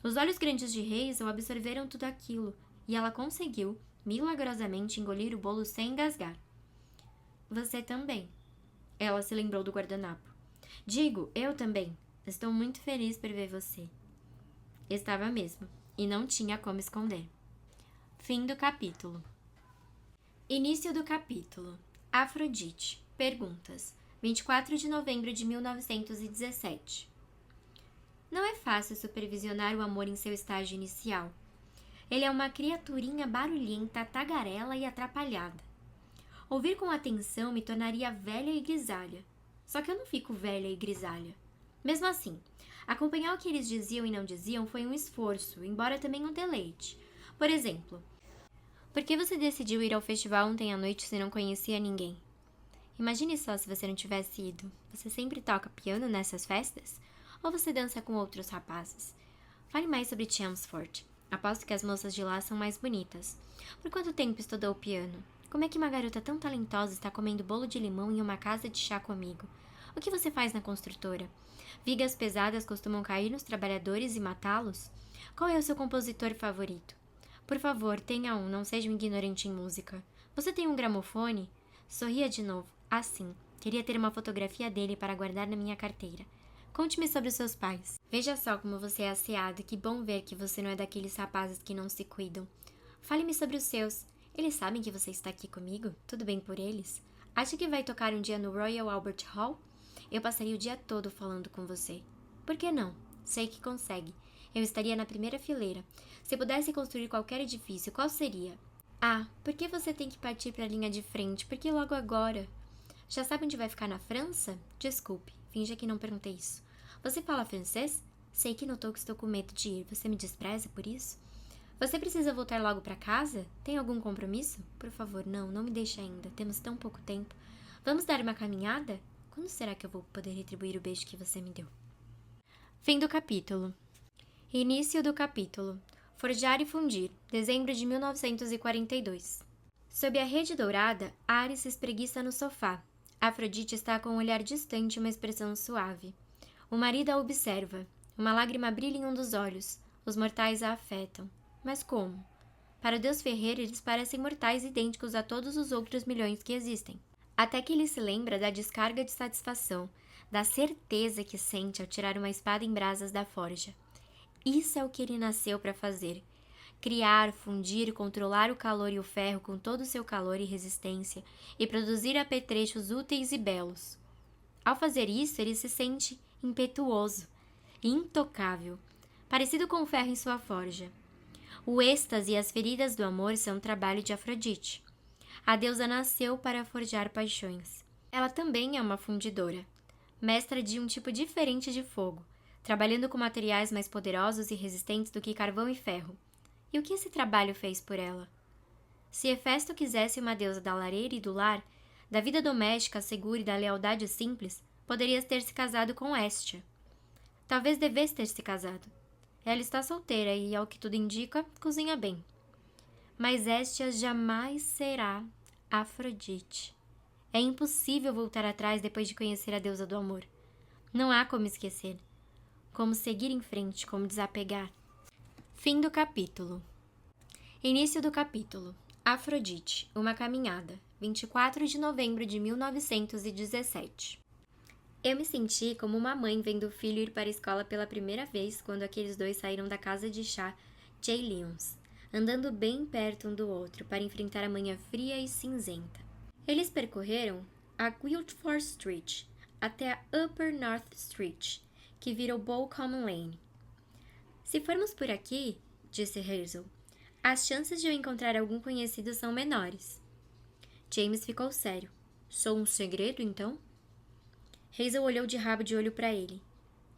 Os olhos grandes de Hazel absorveram tudo aquilo, e ela conseguiu, milagrosamente, engolir o bolo sem engasgar. Você também. Ela se lembrou do guardanapo. Digo, eu também. Estou muito feliz por ver você. Estava mesmo, e não tinha como esconder. Fim do capítulo. Início do capítulo. Afrodite. Perguntas. 24 de novembro de 1917. Não é fácil supervisionar o amor em seu estágio inicial. Ele é uma criaturinha barulhenta, tagarela e atrapalhada. Ouvir com atenção me tornaria velha e grisalha. Só que eu não fico velha e grisalha. Mesmo assim, acompanhar o que eles diziam e não diziam foi um esforço, embora também um deleite. Por exemplo, por que você decidiu ir ao festival ontem à noite se não conhecia ninguém? Imagine só se você não tivesse ido. Você sempre toca piano nessas festas? Ou você dança com outros rapazes? Fale mais sobre Chelmsford. Aposto que as moças de lá são mais bonitas. Por quanto tempo estudou piano? Como é que uma garota tão talentosa está comendo bolo de limão em uma casa de chá comigo? O que você faz na construtora? Vigas pesadas costumam cair nos trabalhadores e matá-los? Qual é o seu compositor favorito? Por favor, tenha um, não seja um ignorante em música. Você tem um gramofone? Sorria de novo. Assim, queria ter uma fotografia dele para guardar na minha carteira. Conte-me sobre os seus pais. Veja só como você é asseado, que bom ver que você não é daqueles rapazes que não se cuidam. Fale-me sobre os seus. Eles sabem que você está aqui comigo? Tudo bem por eles? Acha que vai tocar um dia no Royal Albert Hall? Eu passaria o dia todo falando com você. Por que não? Sei que consegue. Eu estaria na primeira fileira. Se pudesse construir qualquer edifício, qual seria? Ah, por que você tem que partir para a linha de frente? Por que logo agora? Já sabe onde vai ficar na França? Desculpe, finja que não perguntei isso. Você fala francês? Sei que notou que estou com medo de ir. Você me despreza por isso? Você precisa voltar logo para casa? Tem algum compromisso? Por favor, não me deixe ainda. Temos tão pouco tempo. Vamos dar uma caminhada? Quando será que eu vou poder retribuir o beijo que você me deu? Fim do capítulo. Início do capítulo. Forjar e fundir. Dezembro de 1942. Sob a rede dourada, Ares se espreguiça no sofá. Afrodite está com um olhar distante e uma expressão suave. O marido a observa. Uma lágrima brilha em um dos olhos. Os mortais a afetam. Mas como? Para o deus Ferreira, eles parecem mortais idênticos a todos os outros milhões que existem. Até que ele se lembra da descarga de satisfação, da certeza que sente ao tirar uma espada em brasas da forja. Isso é o que ele nasceu para fazer. Criar, fundir, controlar o calor e o ferro com todo o seu calor e resistência, e produzir apetrechos úteis e belos. Ao fazer isso, ele se sente impetuoso, intocável, parecido com o ferro em sua forja. O êxtase e as feridas do amor são trabalho de Afrodite. A deusa nasceu para forjar paixões. Ela também é uma fundidora, mestra de um tipo diferente de fogo, trabalhando com materiais mais poderosos e resistentes do que carvão e ferro. E o que esse trabalho fez por ela? Se Hefesto quisesse uma deusa da lareira e do lar, da vida doméstica segura e da lealdade simples, poderia ter se casado com Hestia. Talvez devesse ter se casado. Ela está solteira e, ao que tudo indica, cozinha bem. Mas Hestia jamais será Afrodite. É impossível voltar atrás depois de conhecer a deusa do amor. Não há como esquecer. Como seguir em frente, como desapegar. Fim do capítulo. Início do capítulo. Afrodite, uma caminhada. 24 de novembro de 1917. Eu me senti como uma mãe vendo o filho ir para a escola pela primeira vez quando aqueles dois saíram da casa de chá Jay Lyons, andando bem perto um do outro para enfrentar a manhã fria e cinzenta. Eles percorreram a Guildford Street até a Upper North Street, que vira o Bow Common Lane. Se formos por aqui, disse Hazel, as chances de eu encontrar algum conhecido são menores. James ficou sério. Sou um segredo, então? Hazel olhou de rabo de olho para ele.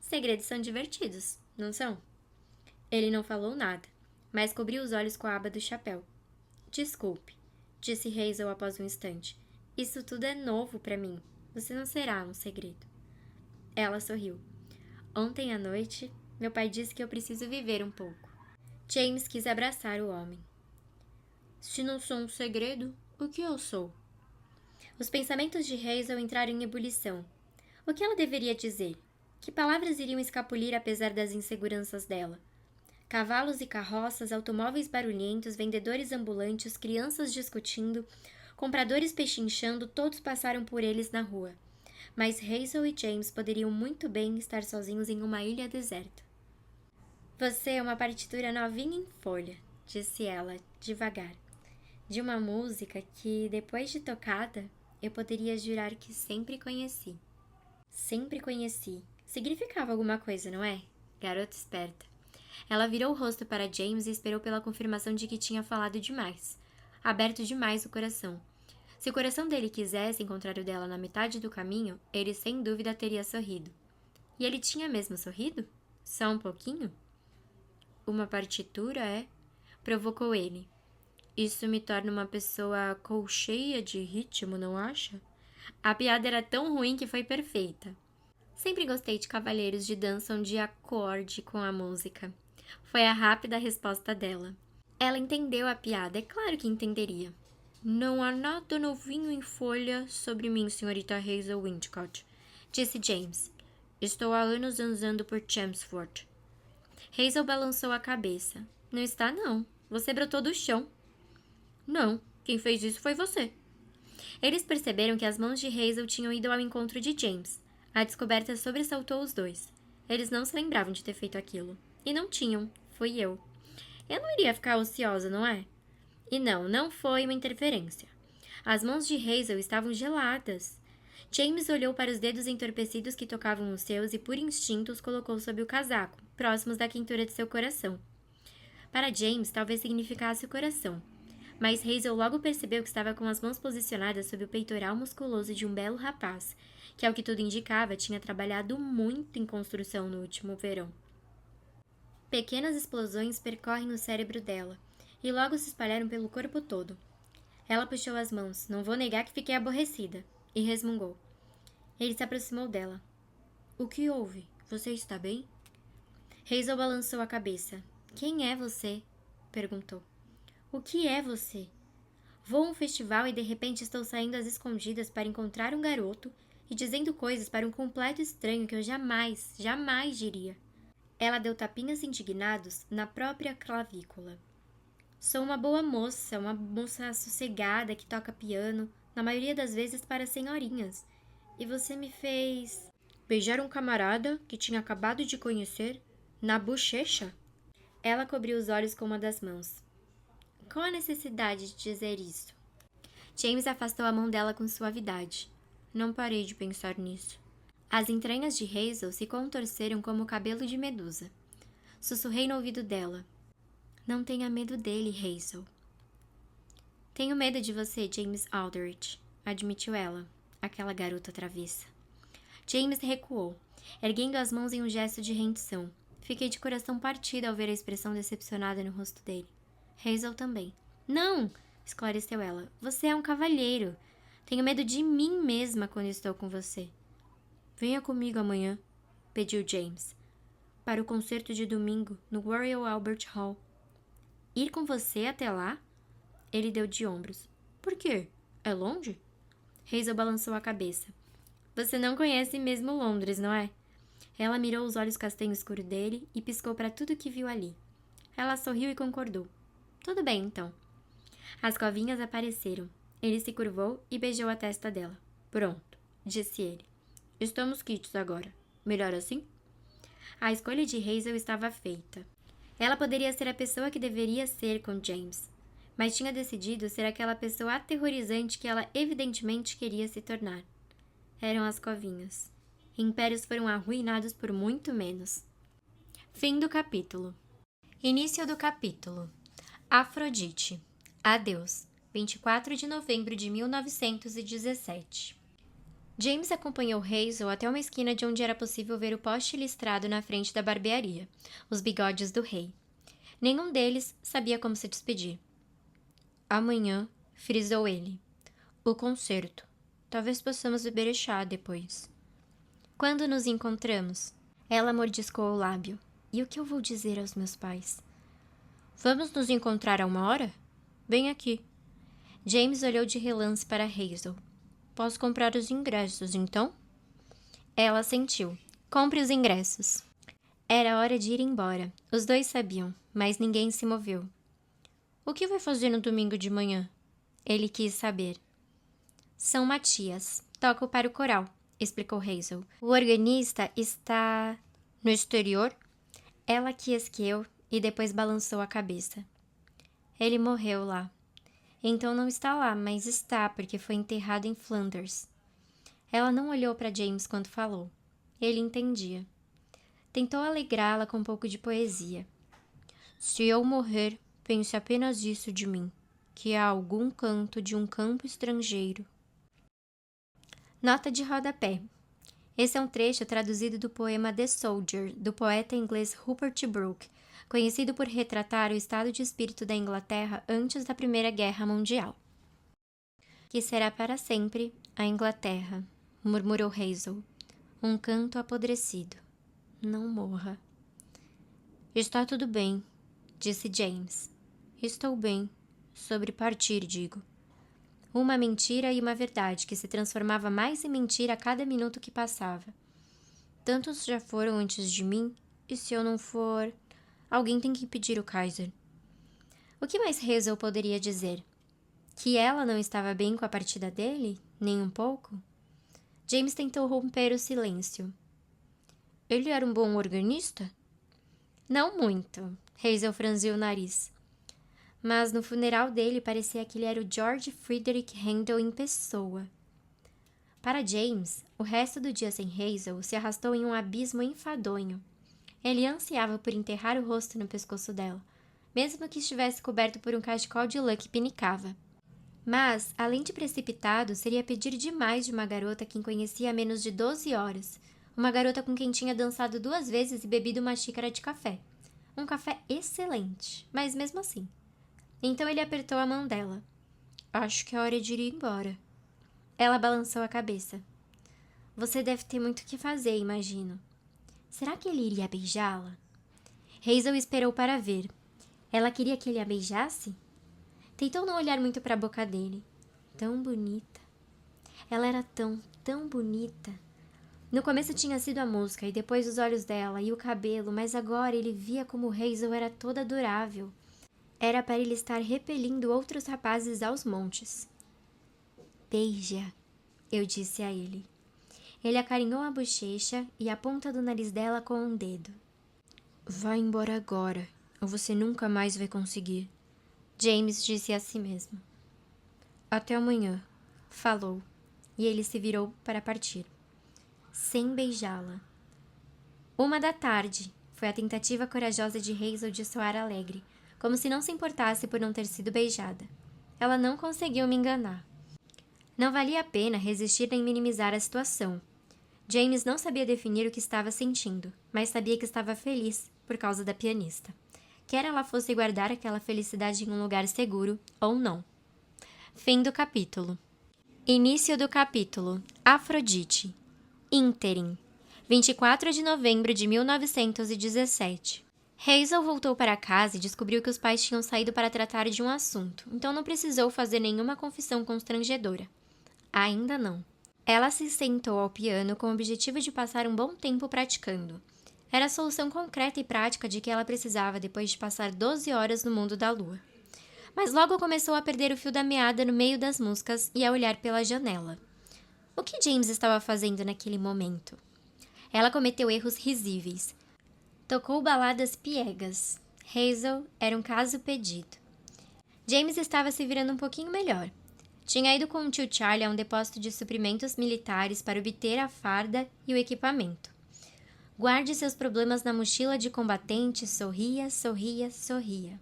Segredos são divertidos, não são? Ele não falou nada, mas cobriu os olhos com a aba do chapéu. Desculpe, disse Hazel após um instante. Isso tudo é novo para mim. Você não será um segredo. Ela sorriu. Ontem à noite, meu pai disse que eu preciso viver um pouco. James quis abraçar o homem. Se não sou um segredo, o que eu sou? Os pensamentos de Hazel entraram em ebulição. O que ela deveria dizer? Que palavras iriam escapulir apesar das inseguranças dela? Cavalos e carroças, automóveis barulhentos, vendedores ambulantes, crianças discutindo, compradores pechinchando, todos passaram por eles na rua. Mas Hazel e James poderiam muito bem estar sozinhos em uma ilha deserta. Você é uma partitura novinha em folha, disse ela, devagar. De uma música que, depois de tocada, eu poderia jurar que sempre conheci. Sempre conheci. Significava alguma coisa, não é? Garota esperta. Ela virou o rosto para James e esperou pela confirmação de que tinha falado demais. Aberto demais o coração. Se o coração dele quisesse encontrar o dela na metade do caminho, ele sem dúvida teria sorrido. E ele tinha mesmo sorrido? Só um pouquinho? Uma partitura, é? Provocou ele. Isso me torna uma pessoa colcheia de ritmo, não acha? A piada era tão ruim que foi perfeita. Sempre gostei de cavalheiros de dança onde acorde com a música. Foi a rápida resposta dela. Ela entendeu a piada, é claro que entenderia. Não há nada novinho em folha sobre mim, senhorita Hazel Windcott, disse James. Estou há anos zanzando por Chelmsford. Hazel balançou a cabeça. Não está, não. Você brotou do chão. Não, quem fez isso foi você. Eles perceberam que as mãos de Hazel tinham ido ao encontro de James. A descoberta sobressaltou os dois. Eles não se lembravam de ter feito aquilo. E não tinham. Fui eu. Eu não iria ficar ociosa, não é? E não foi uma interferência. As mãos de Hazel estavam geladas. James olhou para os dedos entorpecidos que tocavam os seus e, por instinto, os colocou sob o casaco, próximos da quentura de seu coração. Para James, talvez significasse o coração. Mas Hazel logo percebeu que estava com as mãos posicionadas sob o peitoral musculoso de um belo rapaz, que, ao que tudo indicava, tinha trabalhado muito em construção no último verão. Pequenas explosões percorrem o cérebro dela, e logo se espalharam pelo corpo todo. Ela puxou as mãos, não vou negar que fiquei aborrecida, e resmungou. Ele se aproximou dela. O que houve? Você está bem? Hazel balançou a cabeça. Quem é você? Perguntou. O que é você? Vou a um festival e de repente estou saindo às escondidas para encontrar um garoto e dizendo coisas para um completo estranho que eu jamais diria. Ela deu tapinhas indignados na própria clavícula. Sou uma boa moça, uma moça sossegada que toca piano, na maioria das vezes para senhorinhas. E você me fez... beijar um camarada que tinha acabado de conhecer na bochecha? Ela cobriu os olhos com uma das mãos. Qual a necessidade de dizer isso? James afastou a mão dela com suavidade. Não parei de pensar nisso. As entranhas de Hazel se contorceram como o cabelo de Medusa. Sussurrei no ouvido dela. Não tenha medo dele, Hazel. Tenho medo de você, James Aldrich, admitiu ela, aquela garota travessa. James recuou, erguendo as mãos em um gesto de rendição. Fiquei de coração partido ao ver a expressão decepcionada no rosto dele. Hazel também. Não! Esclareceu ela. Você é um cavalheiro. Tenho medo de mim mesma quando estou com você. Venha comigo amanhã, pediu James. Para o concerto de domingo, no Royal Albert Hall. Ir com você até lá? Ele deu de ombros. Por quê? É longe? Hazel balançou a cabeça. Você não conhece mesmo Londres, não é? Ela mirou os olhos castanho escuro dele e piscou para tudo que viu ali. Ela sorriu e concordou. Tudo bem, então. As covinhas apareceram. Ele se curvou e beijou a testa dela. Pronto, disse ele. Estamos quites agora. Melhor assim? A escolha de Hazel estava feita. Ela poderia ser a pessoa que deveria ser com James, mas tinha decidido ser aquela pessoa aterrorizante que ela evidentemente queria se tornar. Eram as covinhas. Impérios foram arruinados por muito menos. Fim do capítulo. Início do capítulo. Afrodite. Adeus. 24 de novembro de 1917. James acompanhou Hazel até uma esquina de onde era possível ver o poste listrado na frente da barbearia, os bigodes do rei. Nenhum deles sabia como se despedir. Amanhã, frisou ele. O concerto. Talvez possamos beber chá depois. Quando nos encontramos? Ela mordiscou o lábio. E o que eu vou dizer aos meus pais? Vamos nos encontrar a 1 hora? Bem aqui. James olhou de relance para Hazel. Posso comprar os ingressos, então? Ela assentiu. Compre os ingressos. Era hora de ir embora. Os dois sabiam, mas ninguém se moveu. O que vai fazer no domingo de manhã? Ele quis saber. São Matias. Toco para o coral, explicou Hazel. O organista está no exterior? Ela quiesceu e depois balançou a cabeça. Ele morreu lá. Então não está lá, mas está, porque foi enterrado em Flanders. Ela não olhou para James quando falou. Ele entendia. Tentou alegrá-la com um pouco de poesia. Se eu morrer, pense apenas isso de mim, que há algum canto de um campo estrangeiro. Nota de rodapé. Esse é um trecho traduzido do poema The Soldier, do poeta inglês Rupert Brooke, conhecido por retratar o estado de espírito da Inglaterra antes da Primeira Guerra Mundial. Que será para sempre a Inglaterra, murmurou Hazel. Um canto apodrecido. Não morra. Está tudo bem, disse James. Estou bem. Sobre partir, digo. Uma mentira e uma verdade que se transformava mais em mentira a cada minuto que passava. Tantos já foram antes de mim, e se eu não for... Alguém tem que impedir o Kaiser. O que mais Hazel poderia dizer? Que ela não estava bem com a partida dele? Nem um pouco? James tentou romper o silêncio. Ele era um bom organista? Não muito. Hazel franziu o nariz. Mas no funeral dele parecia que ele era o George Frederick Handel em pessoa. Para James, o resto do dia sem Hazel se arrastou em um abismo enfadonho. Ele ansiava por enterrar o rosto no pescoço dela, mesmo que estivesse coberto por um cachecol de lã que pinicava. Mas, além de precipitado, seria pedir demais de uma garota quem conhecia há menos de 12 horas, uma garota com quem tinha dançado 2 vezes e bebido uma xícara de café. Um café excelente, mas mesmo assim. Então ele apertou a mão dela. Acho que é hora de ir embora. Ela balançou a cabeça. Você deve ter muito o que fazer, imagino. Será que ele iria beijá-la? Hazel esperou para ver. Ela queria que ele a beijasse? Tentou não olhar muito para a boca dele. Tão bonita. Ela era tão bonita. No começo tinha sido a música e depois os olhos dela e o cabelo, mas agora ele via como Hazel era toda adorável. Era para ele estar repelindo outros rapazes aos montes. Beija, eu disse a ele. Ele acarinhou a bochecha e a ponta do nariz dela com um dedo. Vá embora agora, ou você nunca mais vai conseguir. James disse a si mesmo. Até amanhã, falou, e ele se virou para partir. Sem beijá-la. 1 da tarde, foi a tentativa corajosa de Hazel de soar alegre, como se não se importasse por não ter sido beijada. Ela não conseguiu me enganar. Não valia a pena resistir nem minimizar a situação. James não sabia definir o que estava sentindo, mas sabia que estava feliz por causa da pianista. Quer ela fosse guardar aquela felicidade em um lugar seguro ou não. Fim do capítulo. Início do capítulo. Afrodite. Ínterim. 24 de novembro de 1917. Hazel voltou para casa e descobriu que os pais tinham saído para tratar de um assunto, então não precisou fazer nenhuma confissão constrangedora. Ainda não. Ela se sentou ao piano com o objetivo de passar um bom tempo praticando. Era a solução concreta e prática de que ela precisava depois de passar 12 horas no mundo da lua. Mas logo começou a perder o fio da meada no meio das músicas e a olhar pela janela. O que James estava fazendo naquele momento? Ela cometeu erros risíveis. Tocou baladas piegas. Hazel era um caso pedido. James estava se virando um pouquinho melhor. Tinha ido com o tio Charlie a um depósito de suprimentos militares para obter a farda e o equipamento. Guarde seus problemas na mochila de combatente, sorria, sorria, sorria.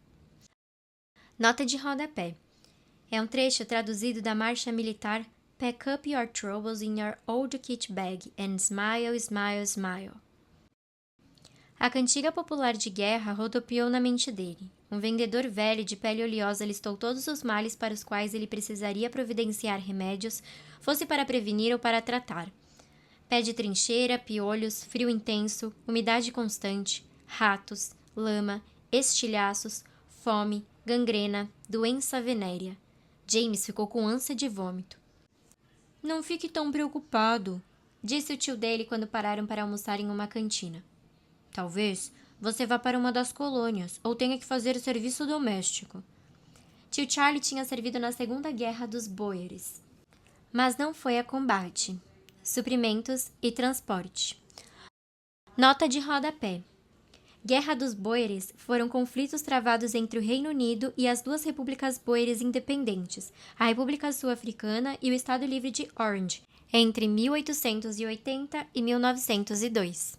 Nota de rodapé. É um trecho traduzido da marcha militar Pack up your troubles in your old kit bag and smile, smile, smile. A cantiga popular de guerra rodopiou na mente dele. Um vendedor velho de pele oleosa listou todos os males para os quais ele precisaria providenciar remédios, fosse para prevenir ou para tratar. Pé de trincheira, piolhos, frio intenso, umidade constante, ratos, lama, estilhaços, fome, gangrena, doença venérea. James ficou com ânsia de vômito. Não fique tão preocupado, disse o tio dele quando pararam para almoçar em uma cantina. Talvez você vá para uma das colônias ou tenha que fazer serviço doméstico. Tio Charlie tinha servido na Segunda Guerra dos Boeres, mas não foi a combate. Suprimentos e transporte. Nota de rodapé. Guerra dos Boeres foram conflitos travados entre o Reino Unido e as duas repúblicas boeres independentes, a República Sul-Africana e o Estado Livre de Orange, entre 1880 e 1902.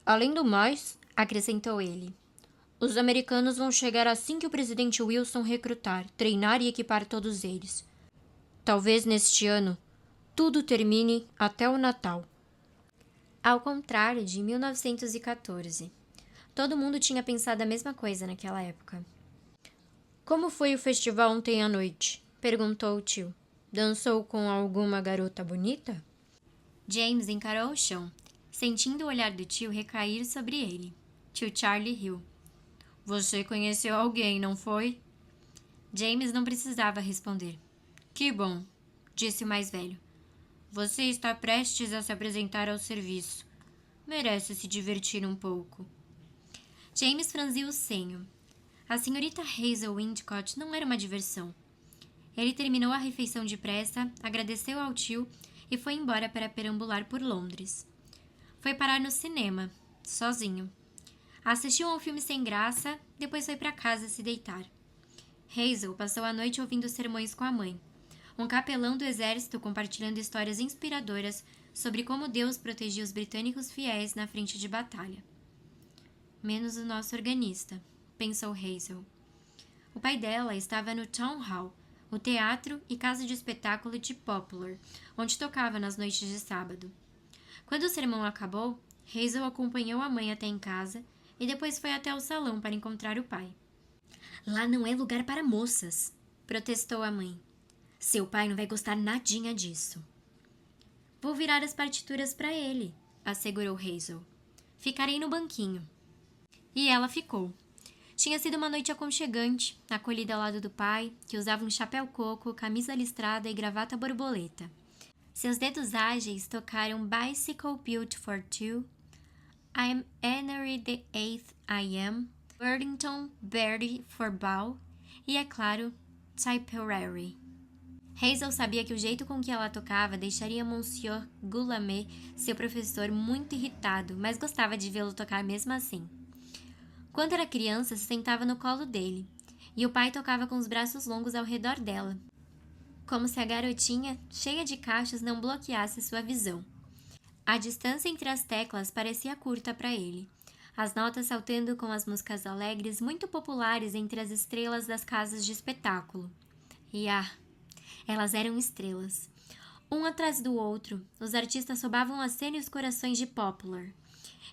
Além do mais, acrescentou ele, os americanos vão chegar assim que o presidente Wilson recrutar, treinar e equipar todos eles. Talvez neste ano, tudo termine até o Natal. Ao contrário de 1914. Todo mundo tinha pensado a mesma coisa naquela época. Como foi o festival ontem à noite? Perguntou o tio. Dançou com alguma garota bonita? James encarou o chão, sentindo o olhar do tio recair sobre ele. Tio Charlie riu. Você conheceu alguém, não foi? James não precisava responder. Que bom, disse o mais velho. Você está prestes a se apresentar ao serviço. Merece se divertir um pouco. James franziu o senho. A senhorita Hazel Windcott não era uma diversão. Ele terminou a refeição depressa, agradeceu ao tio e foi embora para perambular por Londres. Foi parar no cinema, sozinho. Assistiu a um filme sem graça, depois foi para casa se deitar. Hazel passou a noite ouvindo sermões com a mãe. Um capelão do exército compartilhando histórias inspiradoras sobre como Deus protegia os britânicos fiéis na frente de batalha. Menos o nosso organista, pensou Hazel. O pai dela estava no Town Hall, o teatro e casa de espetáculo de Poplar, onde tocava nas noites de sábado. Quando o sermão acabou, Hazel acompanhou a mãe até em casa e depois foi até o salão para encontrar o pai. Lá não é lugar para moças, protestou a mãe. Seu pai não vai gostar nadinha disso. Vou virar as partituras para ele, assegurou Hazel. Ficarei no banquinho. E ela ficou. Tinha sido uma noite aconchegante, acolhida ao lado do pai, que usava um chapéu coco, camisa listrada e gravata borboleta. Seus dedos ágeis tocaram Bicycle Built for Two, I'm Henry the Eighth I Am, Burlington Berry for Ball e, é claro, Tipperary. Hazel sabia que o jeito com que ela tocava deixaria Monsieur Guillaume, seu professor, muito irritado, mas gostava de vê-lo tocar mesmo assim. Quando era criança, se sentava no colo dele, e o pai tocava com os braços longos ao redor dela, como se a garotinha, cheia de cachos, não bloqueasse sua visão. A distância entre as teclas parecia curta para ele, as notas saltando com as músicas alegres muito populares entre as estrelas das casas de espetáculo. E elas eram estrelas. Um atrás do outro, os artistas roubavam a cena e os corações de Poplar.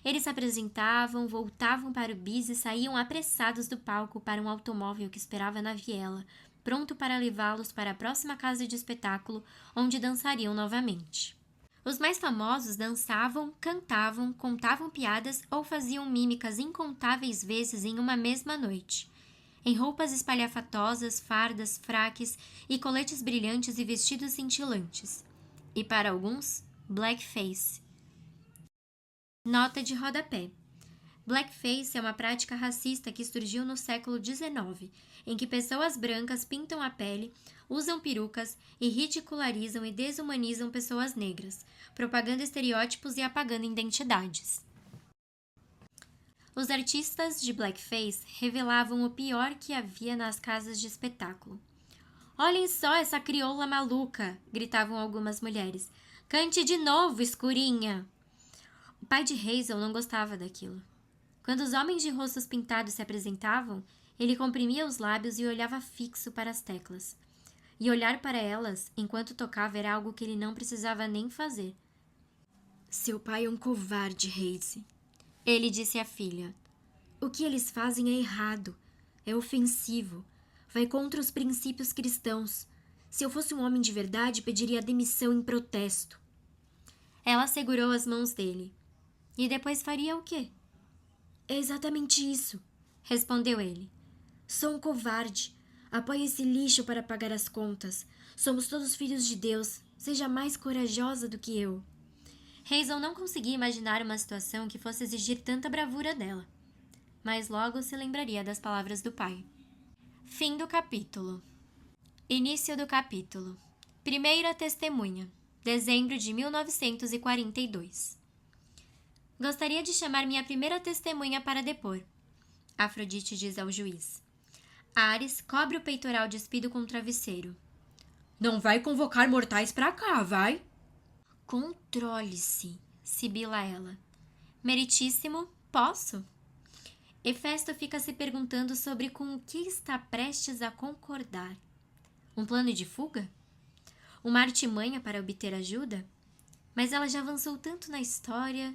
Eles se apresentavam, voltavam para o bis e saíam apressados do palco para um automóvel que esperava na viela, pronto para levá-los para a próxima casa de espetáculo, onde dançariam novamente. Os mais famosos dançavam, cantavam, contavam piadas ou faziam mímicas incontáveis vezes em uma mesma noite. Em roupas espalhafatosas, fardas, fraques e coletes brilhantes e vestidos cintilantes. E para alguns, blackface. Nota de rodapé. Blackface é uma prática racista que surgiu no século XIX, em que pessoas brancas pintam a pele, usam perucas e ridicularizam e desumanizam pessoas negras, propagando estereótipos e apagando identidades. Os artistas de blackface revelavam o pior que havia nas casas de espetáculo. "Olhem só essa crioula maluca!" gritavam algumas mulheres. "Cante de novo, escurinha!" O pai de Hazel não gostava daquilo. Quando os homens de rostos pintados se apresentavam, ele comprimia os lábios e olhava fixo para as teclas. E olhar para elas enquanto tocava era algo que ele não precisava nem fazer. "Seu pai é um covarde, Hazel", ele disse à filha. "O que eles fazem é errado, é ofensivo, vai contra os princípios cristãos. Se eu fosse um homem de verdade, pediria demissão em protesto." Ela segurou as mãos dele. "E depois faria o quê?" "É exatamente isso", respondeu ele. "Sou um covarde. Apoio esse lixo para pagar as contas. Somos todos filhos de Deus. Seja mais corajosa do que eu." Hazel não conseguia imaginar uma situação que fosse exigir tanta bravura dela. Mas logo se lembraria das palavras do pai. Fim do capítulo. Início do capítulo. Primeira testemunha. Dezembro de 1942. "Gostaria de chamar minha primeira testemunha para depor", Afrodite diz ao juiz. Ares cobre o peitoral despido com o travesseiro. "Não vai convocar mortais pra cá, vai?" "Controle-se", sibila ela. "Meritíssimo, posso?" Hefesto fica se perguntando sobre com o que está prestes a concordar. Um plano de fuga? Uma artimanha para obter ajuda? Mas ela já avançou tanto na história.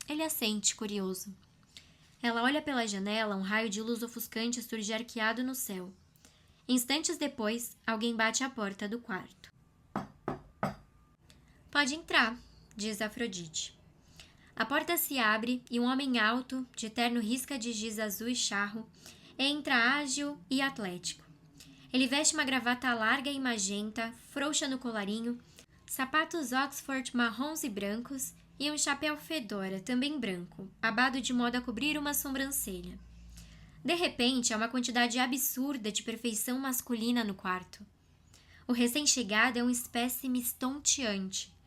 Ele assente, curioso. Ela olha pela janela, um raio de luz ofuscante surge arqueado no céu. Instantes depois, alguém bate à porta do quarto. "Pode entrar", diz Afrodite. A porta se abre e um homem alto, de terno risca de giz azul e charro, entra ágil e atlético. Ele veste uma gravata larga e magenta, frouxa no colarinho, sapatos Oxford marrons e brancos e um chapéu fedora, também branco, abado de modo a cobrir uma sobrancelha. De repente, há uma quantidade absurda de perfeição masculina no quarto. O recém-chegado é um espécime estonteante.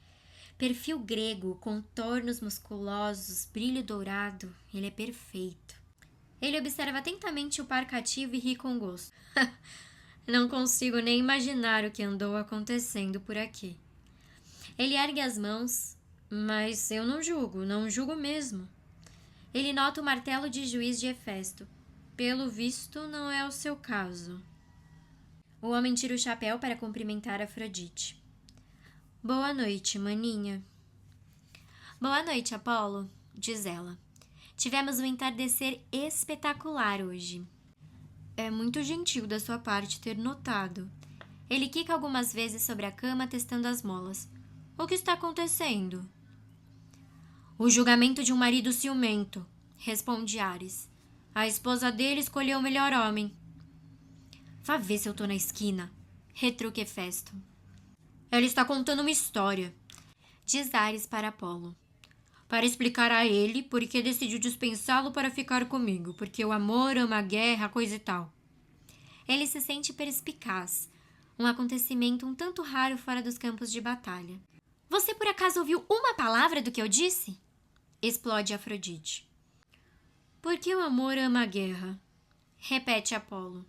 Perfil grego, contornos musculosos, brilho dourado, ele é perfeito. Ele observa atentamente o par cativo e ri com gosto. Não consigo nem imaginar o que andou acontecendo por aqui. Ele ergue as mãos, mas eu não julgo mesmo. Ele nota o martelo de juiz de Hefesto. Pelo visto, não é o seu caso. O homem tira o chapéu para cumprimentar Afrodite. "Boa noite, maninha." "Boa noite, Apolo", diz ela. "Tivemos um entardecer espetacular hoje." "É muito gentil da sua parte ter notado." Ele quica algumas vezes sobre a cama, testando as molas. "O que está acontecendo?" "O julgamento de um marido ciumento", responde Ares. "A esposa dele escolheu o melhor homem." "Vá ver se eu tô na esquina", retruca Hefesto. "Ela está contando uma história", diz Ares para Apolo. "Para explicar a ele por que decidiu dispensá-lo para ficar comigo, porque o amor ama a guerra, coisa e tal." Ele se sente perspicaz, um acontecimento um tanto raro fora dos campos de batalha. "Você por acaso ouviu uma palavra do que eu disse?" explode Afrodite. "Porque o amor ama a guerra", repete Apolo.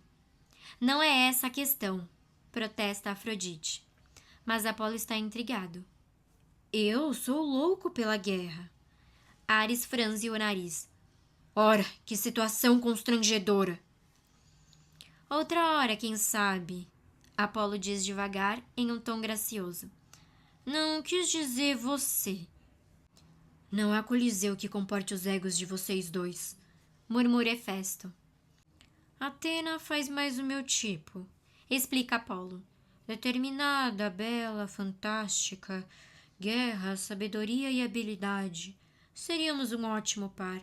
"Não é essa a questão", protesta Afrodite. Mas Apolo está intrigado. "Eu sou louco pela guerra." Ares franze o nariz. "Ora, que situação constrangedora." "Outra hora, quem sabe?" Apolo diz devagar, em um tom gracioso. "Não quis dizer você." "Não há coliseu que comporte os egos de vocês dois", murmura Hefesto. "Atena faz mais o meu tipo", explica Apolo. "Determinada, bela, fantástica. Guerra, sabedoria e habilidade. Seríamos um ótimo par.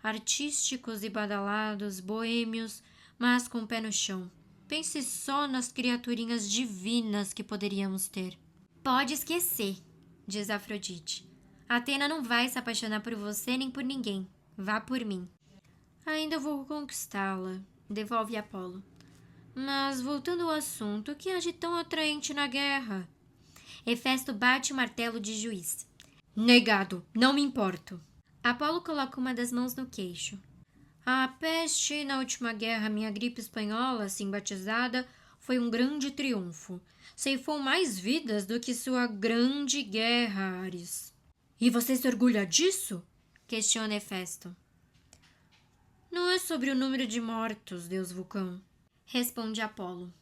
Artísticos e badalados, boêmios, mas com o pé no chão. Pense só nas criaturinhas divinas que poderíamos ter." "Pode esquecer", diz Afrodite. "Atena não vai se apaixonar por você nem por ninguém. Vá por mim." "Ainda vou conquistá-la", devolve Apolo. "Mas, voltando ao assunto, o que há de tão atraente na guerra?" Hefesto bate o martelo de juiz. "Negado, não me importo." Apolo coloca uma das mãos no queixo. A peste na última guerra, minha gripe espanhola, assim batizada, foi um grande triunfo. Ceifou mais vidas do que sua grande guerra, Ares. E você se orgulha disso? Questiona Hefesto. Não é sobre o número de mortos, deus Vulcão, responde Apolo.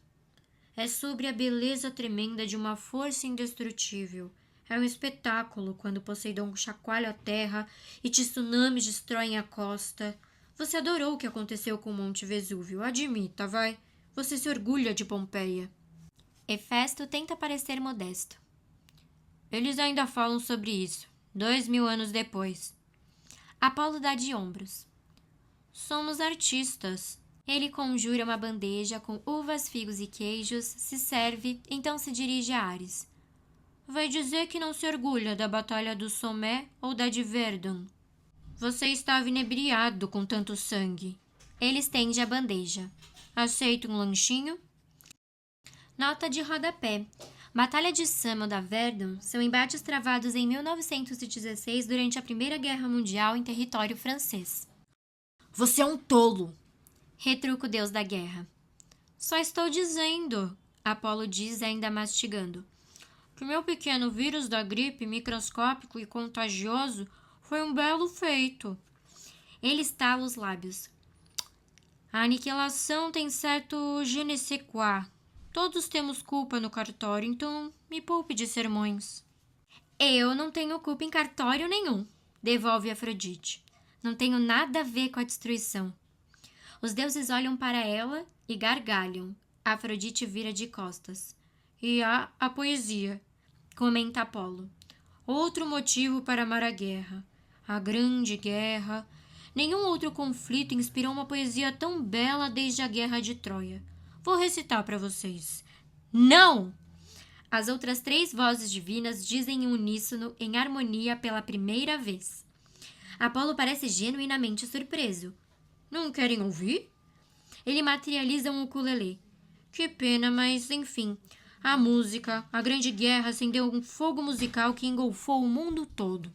É sobre a beleza tremenda de uma força indestrutível. É um espetáculo quando Poseidon chacoalha a terra e tsunamis destroem a costa. Você adorou o que aconteceu com o Monte Vesúvio, admita, vai. Você se orgulha de Pompeia. Hefesto tenta parecer modesto. Eles ainda falam sobre isso, 2000 anos depois. Apolo dá de ombros. Somos artistas. Ele conjura uma bandeja com uvas, figos e queijos, se serve, então se dirige a Ares. Vai dizer que não se orgulha da Batalha do Somme ou da de Verdun. Você estava inebriado com tanto sangue. Ele estende a bandeja. Aceita um lanchinho? Nota de rodapé. Batalha de Somme ou da Verdun são embates travados em 1916 durante a Primeira Guerra Mundial em território francês. Você é um tolo! Retruca o deus da guerra. Só estou dizendo, Apolo diz ainda mastigando, que meu pequeno vírus da gripe microscópico e contagioso foi um belo feito. Ele estala os lábios. A aniquilação tem certo je ne sais quoi. Todos temos culpa no cartório, então me poupe de sermões. Eu não tenho culpa em cartório nenhum, devolve Afrodite. Não tenho nada a ver com a destruição. Os deuses olham para ela e gargalham. Afrodite vira de costas. E há a poesia, comenta Apolo. Outro motivo para amar a guerra. A grande guerra. Nenhum outro conflito inspirou uma poesia tão bela desde a guerra de Troia. Vou recitar para vocês. Não! As outras 3 vozes divinas dizem em uníssono, em harmonia pela primeira vez. Apolo parece genuinamente surpreso. Não querem ouvir? Ele materializa um ukulele. Que pena, mas enfim. A música, a grande guerra acendeu um fogo musical que engolfou o mundo todo.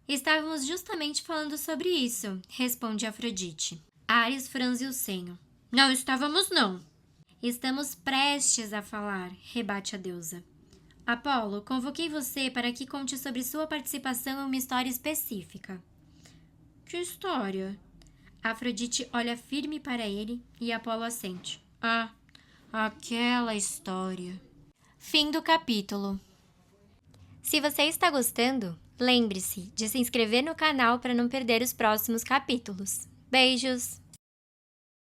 Estávamos justamente falando sobre isso, responde Afrodite. Ares franze o senho. Não estávamos, não. Estamos prestes a falar, rebate a deusa. Apolo, convoquei você para que conte sobre sua participação em uma história específica. Que história? Afrodite olha firme para ele e Apolo assente. Ah, aquela história. Fim do capítulo. Se você está gostando, lembre-se de se inscrever no canal para não perder os próximos capítulos. Beijos!